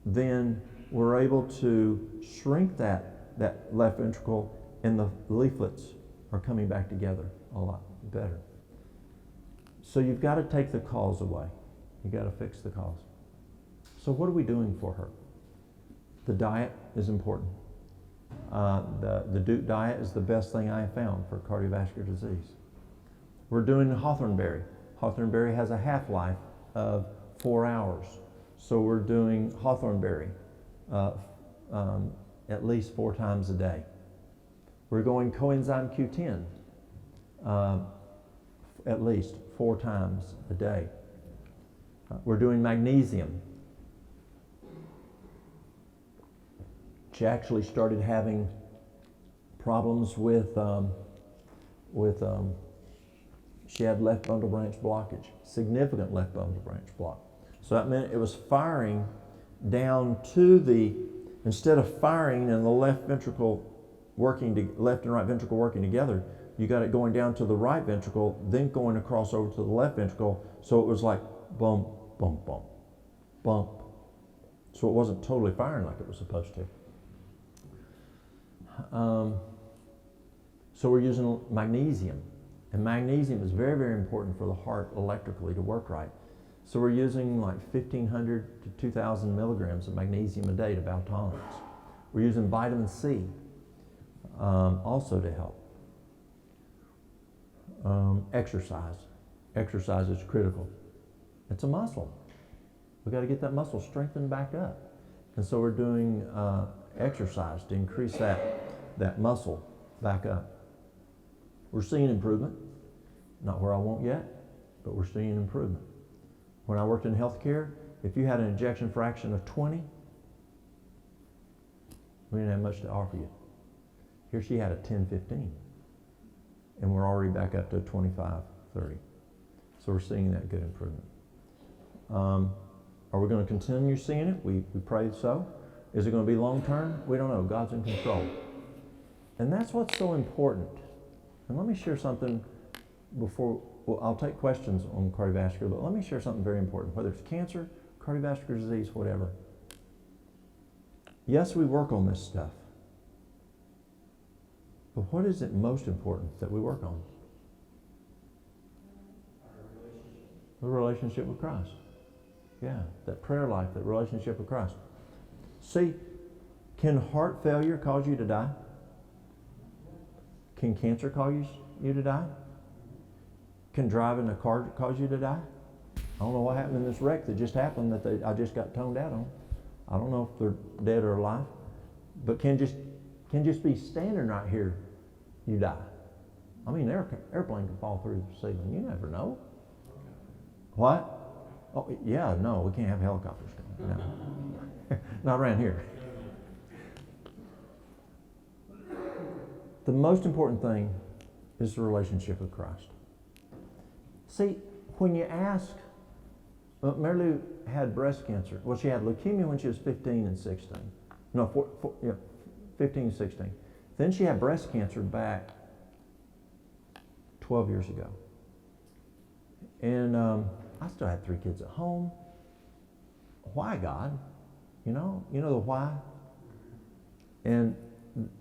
A: then we're able to shrink that left ventricle, and the leaflets are coming back together a lot better. So you've got to take the cause away. You've got to fix the cause. So what are we doing for her? The diet is important. The Duke diet is the best thing I have found for cardiovascular disease. We're doing Hawthornberry. Hawthornberry has a half-life of 4 hours. So we're doing Hawthornberry at least 4 times a day. We're going coenzyme Q10 at least 4 times a day. We're doing magnesium. She actually started having problems with she had left bundle branch blockage, significant left bundle branch block. So that meant it was firing down to instead of firing and the left ventricle left and right ventricle working together, you got it going down to the right ventricle, then going across over to the left ventricle. So it was like bump, bump, bump, bump. So it wasn't totally firing like it was supposed to. So we're using magnesium. And magnesium is very, very important for the heart electrically to work right. So we're using like 1,500 to 2,000 milligrams of magnesium a day to bowel tolerance. We're using vitamin C also to help. Exercise. Exercise is critical. It's a muscle. We've got to get that muscle strengthened back up. And so we're doing exercise to increase that muscle back up. We're seeing improvement. Not where I want yet, but we're seeing improvement. When I worked in healthcare, if you had an ejection fraction of 20, we didn't have much to offer you. Here she had a 10-15, and we're already back up to 25-30. So we're seeing that good improvement. Are we going to continue seeing it? We pray so. Is it going to be long term? We don't know. God's in control. And that's what's so important. And let me share something before, I'll take questions on cardiovascular, but let me share something very important, whether it's cancer, cardiovascular disease, whatever. Yes, we work on this stuff. But what is it most important that we work on? The relationship with Christ. Yeah, that prayer life, that relationship with Christ. See, can heart failure cause you to die? Can cancer cause you to die? Can driving a car cause you to die? I don't know what happened in this wreck that just happened that I just got toned out on. I don't know if they're dead or alive. But can just be standing right here, you die. I mean, airplane can fall through the ceiling. You never know. What? Oh, yeah, no, we can't have helicopters going. No. Not around here. The most important thing is the relationship with Christ. See, when you ask, Mary Lou had breast cancer. Well, she had leukemia when she was 15 and 16. No, 15 and 16. Then she had breast cancer back 12 years ago. And I still had 3 kids at home. Why, God? You know the why? And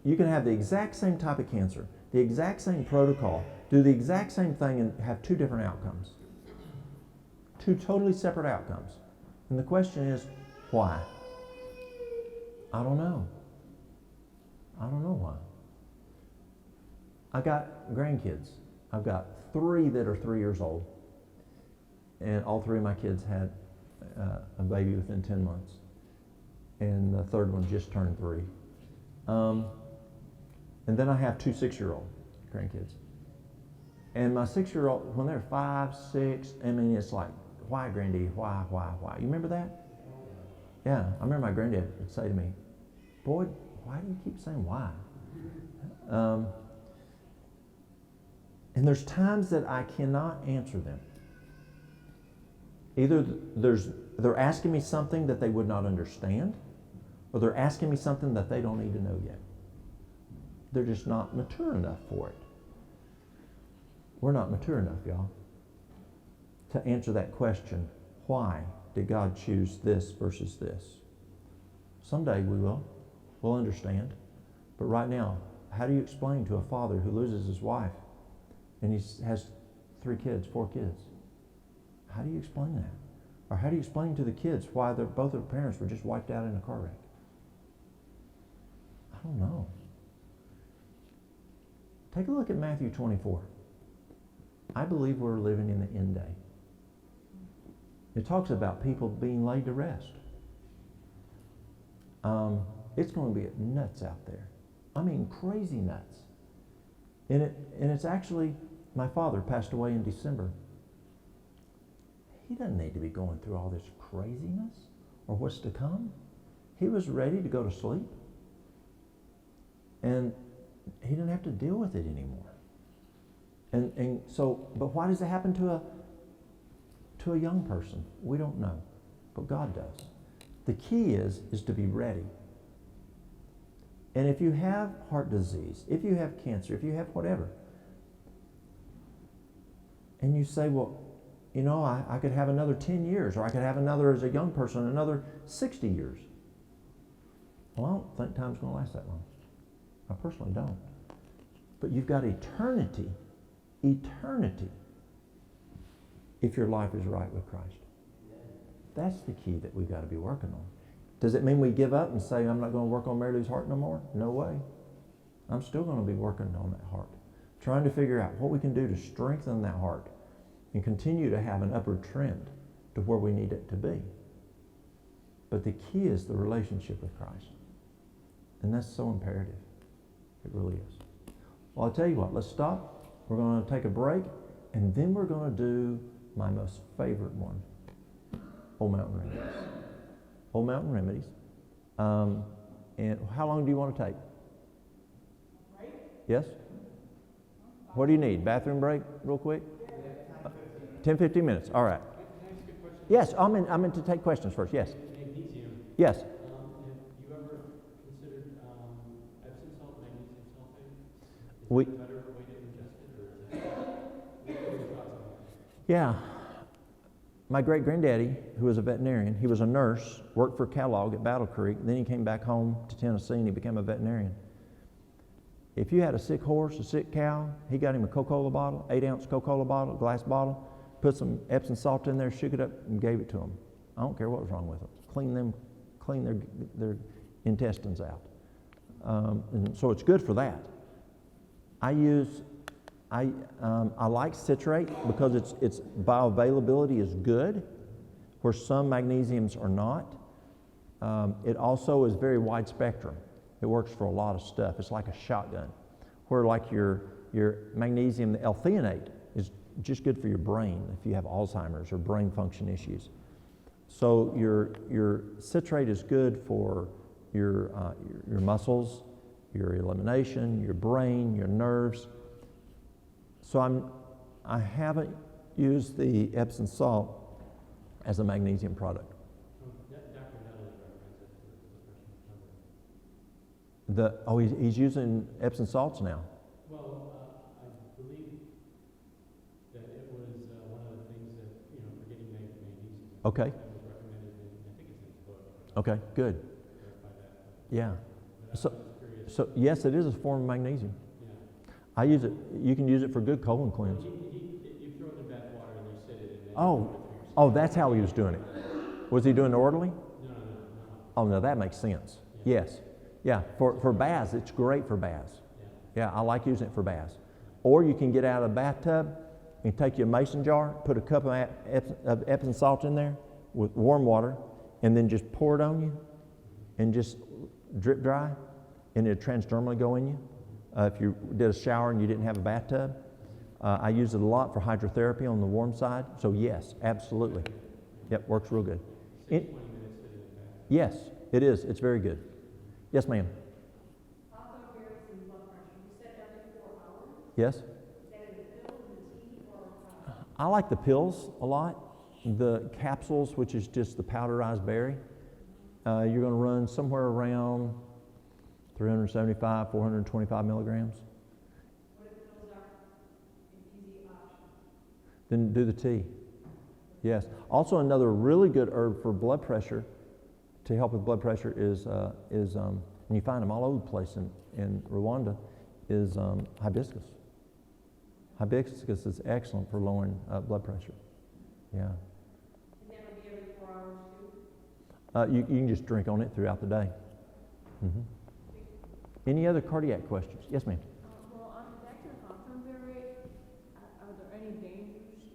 A: you can have the exact same type of cancer, the exact same protocol, do the exact same thing and have 2 different outcomes. 2 totally separate outcomes. And the question is, why? I don't know. I don't know why. I got grandkids. I've got 3 that are 3 years old. And all 3 of my kids had a baby within 10 months. And the third one just turned 3. And then I have 2 6-year-old grandkids. And my 6-year-old, when they're 5, 6, I mean, it's like, why, Granddaddy? Why? You remember that? Yeah, I remember my granddad would say to me, boy, why do you keep saying why? And there's times that I cannot answer them. Either they're asking me something that they would not understand, or they're asking me something that they don't need to know yet. They're just not mature enough for it. We're not mature enough, y'all, to answer that question, why did God choose this versus this? Someday we will. We'll understand. But right now, how do you explain to a father who loses his wife and he has 3 kids, 4 kids? How do you explain that? Or how do you explain to the kids why both of their parents were just wiped out in a car wreck? I don't know. Take a look at Matthew 24. I believe we're living in the end day. It talks about people being laid to rest. It's going to be nuts out there. I mean, crazy nuts. And it's actually, my father passed away in December. He doesn't need to be going through all this craziness or what's to come. He was ready to go to sleep. And he didn't have to deal with it anymore. And so, but why does it happen to a young person? We don't know, but God does. The key is to be ready. And if you have heart disease, if you have cancer, if you have whatever, and you say, well, you know, I could have another 10 years, or I could have another, as a young person, another 60 years. Well, I don't think time's going to last that long. I personally don't. But you've got eternity, if your life is right with Christ. That's the key that we've got to be working on. Does it mean we give up and say, I'm not going to work on Mary Lou's heart no more? No way. I'm still going to be working on that heart, trying to figure out what we can do to strengthen that heart and continue to have an upward trend to where we need it to be. But the key is the relationship with Christ. And that's so imperative. It really is. Well, I'll tell you what, let's stop. We're going to take a break, and then we're going to do my most favorite one, Old Mountain Remedies. Old Mountain Remedies. And how long do you want to take?
D: Break?
A: Yes? What do you need? Bathroom break real quick? 10, 15 minutes. All right.
C: Can I ask you a question?
A: Yes, I'm in to take questions first. Yes.
C: Magnesium.
A: Yes.
C: Have you ever considered Epsom salt, magnesium sulfate?
A: We-
C: Is there a better way to ingest it, or is that, what are your thoughts on that?
A: Yeah. My great-granddaddy, who was a veterinarian, he was a nurse, worked for Kellogg at Battle Creek, then he came back home to Tennessee and he became a veterinarian. If you had a sick horse, a sick cow, he got him a Coca-Cola bottle, 8-ounce Coca-Cola bottle, glass bottle, put some Epsom salt in there, shook it up, and gave it to him. I don't care what was wrong with them. Clean their intestines out. And so it's good for that. I like citrate because its bioavailability is good, where some magnesiums are not. It also is very wide spectrum. It works for a lot of stuff. It's like a shotgun, where like your magnesium, the L-theanate, is just good for your brain if you have Alzheimer's or brain function issues. So your citrate is good for your muscles, your elimination, your brain, your nerves. So I haven't used the Epsom salt as a magnesium product.
C: Dr. Natalie recommends it for the
A: He's using Epsom salts now.
C: Well, I believe that it was one of the things that, for getting magnesium.
A: Okay.
C: That was recommended in, I think it's in his book.
A: Okay, good.
C: Verify that.
A: Yeah.
C: But
A: So,
C: I was curious.
A: so yes, it is a form of magnesium.
C: Yeah.
A: I use it. You can use it for good colon cleanse.
C: You throw it in bath water and you sit it and then
A: Oh, that's how he was doing it. Was he doing it orderly?
C: No.
A: Oh, no, that makes sense. Yes. Yeah, for baths, it's great for baths. Yeah, I like using it for baths. Or you can get out of a bathtub and take your mason jar, put a cup of Epsom salt in there with warm water, and then just pour it on you and just drip dry, and it'll transdermally go in you. If you did a shower and you didn't have a bathtub, I use it a lot for hydrotherapy on the warm side. So yes, absolutely. Yep, works real good.
C: 20 minutes sitting in the bath.
A: Yes, it is. It's very good. Yes, ma'am.
D: Hawthornberry and blood pressure. You said every 4 hours?
A: Yes.
D: Is that in the pill, in the tea, or how?
A: I like the pills a lot. The capsules, which is just the powderized berry, you're going to run somewhere around 375, 425 milligrams.
D: What if pills are an easy option?
A: Then do the tea. Yes. Also, another really good herb for blood pressure, to help with blood pressure, is and you find them all over the place in Rwanda, is hibiscus. Hibiscus is excellent for lowering blood pressure. Yeah.
D: And that would be every 4 hours too?
A: You can just drink on it throughout the day. Mm-hmm. Any other cardiac questions? Yes, ma'am.
D: Well, back to the Hawthornberry, are there any dangers to it?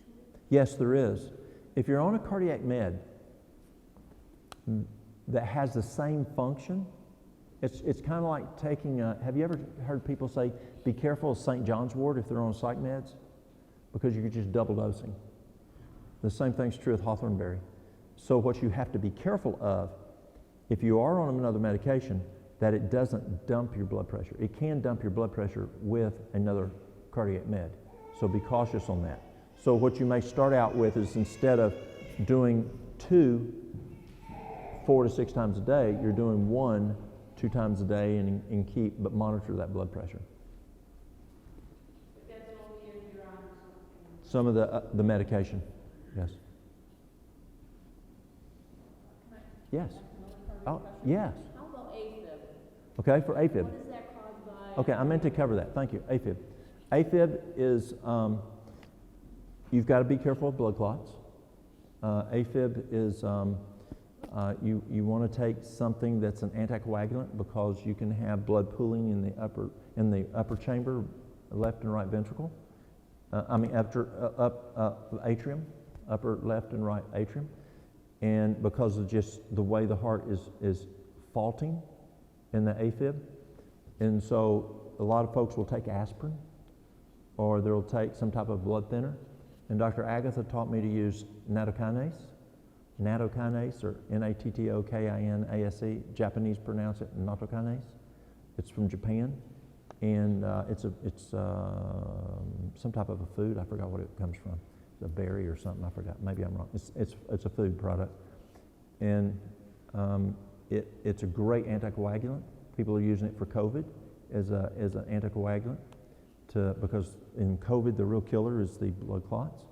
A: Yes, there is. If you're on a cardiac med that has the same function, it's kind of like taking have you ever heard people say, be careful of St. John's wort if they're on psych meds? Because you're just double dosing. The same thing's true with Hawthornberry. So what you have to be careful of, if you are on another medication, that it doesn't dump your blood pressure. It can dump your blood pressure with another cardiac med. So be cautious on that. So what you may start out with is, instead of doing 2 4 to 6 times a day, you're doing 1 2 times a day, and but monitor that blood pressure.
D: But that's only if you're on something.
A: Some of the medication, yes. Yes. Oh, yes.
D: How about AFib?
A: Okay, for AFib.
D: What is that caused by?
A: Okay, I meant to cover that. Thank you. AFib. AFib is, you've got to be careful of blood clots. AFib is, you want to take something that's an anticoagulant, because you can have blood pooling in the upper chamber, left and right ventricle. Atrium, upper left and right atrium. And because of just the way the heart is faulting in the AFib. And so a lot of folks will take aspirin, or they'll take some type of blood thinner. And Dr. Agatha taught me to use Nattokinase, or Nattokinase, Japanese pronounce it Nattokinase. It's from Japan, and it's some type of a food. I forgot what it comes from. A berry or something, I forgot. Maybe I'm wrong. It's a food product, and it's a great anticoagulant. People are using it for COVID as an anticoagulant, because in COVID the real killer is the blood clots.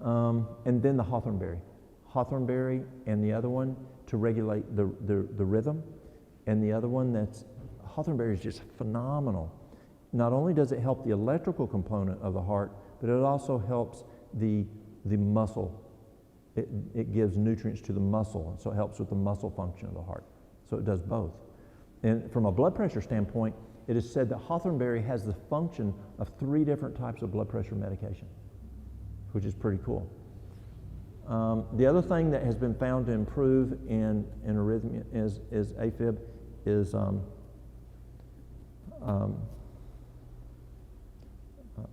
A: And then the Hawthornberry, and the other one to regulate the rhythm, and the other one Hawthornberry is just phenomenal. Not only does it help the electrical component of the heart, but it also helps the muscle. It gives nutrients to the muscle, and so it helps with the muscle function of the heart. So it does both. And from a blood pressure standpoint, it is said that Hawthornberry has the function of 3 different types of blood pressure medication, which is pretty cool. The other thing that has been found to improve in arrhythmia is AFib, is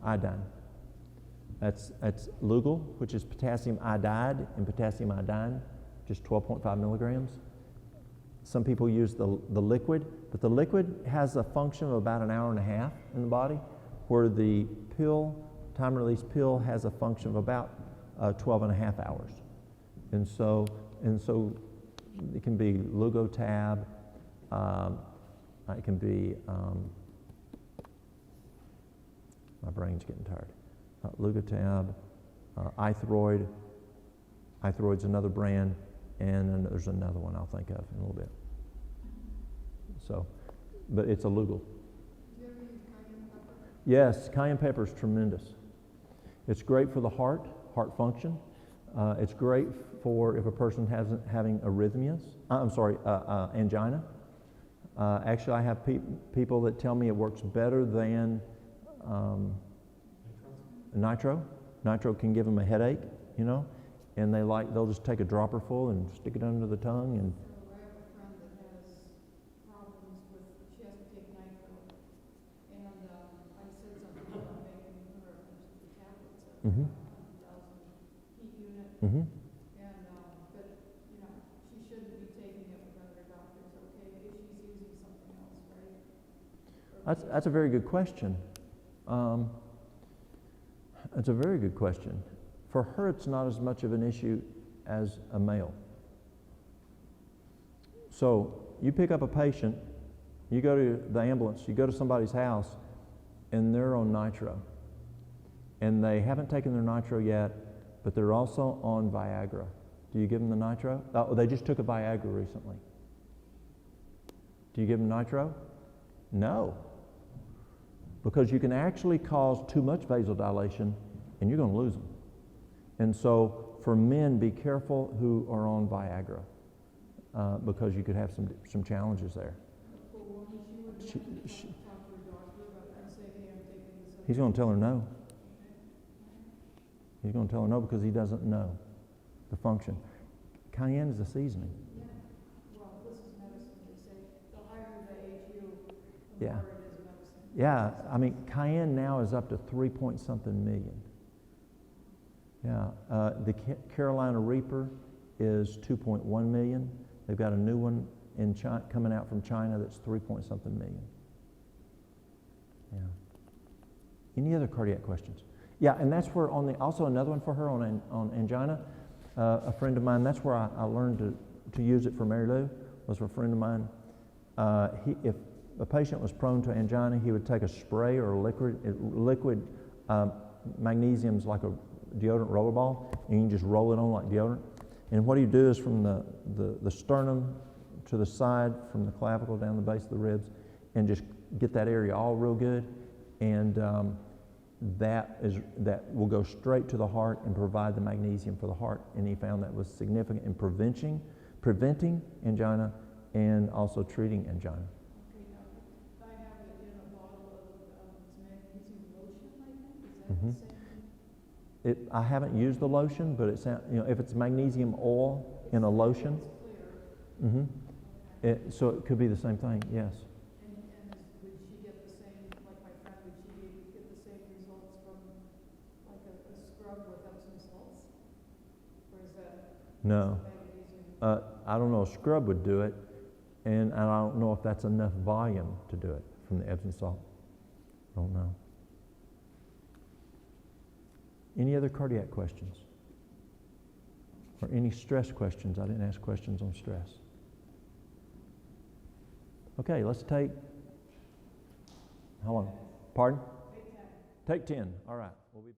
A: iodine. That's Lugol, which is potassium iodide and potassium iodine, just 12.5 milligrams. Some people use the liquid, but the liquid has a function of about an hour and a half in the body, where the time-release pill has a function of about 12 and a half hours. And so it can be Lugotab, it can be, my brain's getting tired. Lugotab, Ithroid. Ithroid's another brand, and then there's another one I'll think of in a little bit. So, but it's a Lugol.
D: Do you ever use cayenne pepper?
A: Yes, cayenne pepper is tremendous. It's great for the heart function. It's great for if a person having arrhythmias. Angina. Actually, I have people that tell me it works better than nitro. Nitro can give them a headache, and they'll just take a dropper full and stick it under the tongue. And
D: So I have a friend that has problems with, she has to take nitro
A: Mm-hmm.
D: 1,000 heat unit,
A: Mm-hmm.
D: and, but, you know, she shouldn't be taking it without her doctor's okay if she's using something else, right?
A: That's a very good question. That's a very good question. For her, it's not as much of an issue as a male. So you pick up a patient, you go to the ambulance, you go to somebody's house, and they're on nitro. And they haven't taken their nitro yet, but they're also on Viagra. Do you give them the nitro? Oh, they just took a Viagra recently. Do you give them nitro? No. Because you can actually cause too much vasodilation and you're going to lose them. And so for men, be careful who are on Viagra because you could have some challenges there.
D: For woman, she would talk to her doctor about that and say, hey, I'm taking this.
A: He's going to tell her no. He's going to tell her no because he doesn't know the function. Cayenne is a seasoning.
D: Yeah. Well, this is medicine. They say the higher the AHU, the
A: Yeah.
D: more it is medicine.
A: Yeah, I mean, Cayenne now is up to 3-point-something million. Yeah, the Carolina Reaper is 2.1 million. They've got a new one in China, coming out from China that's 3-point-something million. Yeah. Any other cardiac questions? Yeah, and that's where also another one for her on angina. A friend of mine, that's where I learned to use it for Mary Lou, was for a friend of mine. If a patient was prone to angina, he would take a spray or a liquid magnesium's like a deodorant rollerball, and you can just roll it on like deodorant. And what you do is from the sternum to the side, from the clavicle down the base of the ribs, and just get that area all real good, and that will go straight to the heart and provide the magnesium for the heart. And he found that was significant in preventing angina and also treating angina.
D: Okay, now, I have it in a bottle of magnesium lotion, I think. Is that the same?
A: I haven't used the lotion, but if it's magnesium oil in a lotion,
D: It's clear.
A: so it could be the same thing. Yes.
D: Would she get the same, like my friend, would she get the same results from like a scrub with Epsom salts? Or is that
A: No.
D: magnesium?
A: I don't know. A scrub would do it, and I don't know if that's enough volume to do it from the Epsom salt. I don't know. Any other cardiac questions? Or any stress questions? I didn't ask questions on stress. Okay, let's take, how long? Pardon? Take 10. All right. We'll be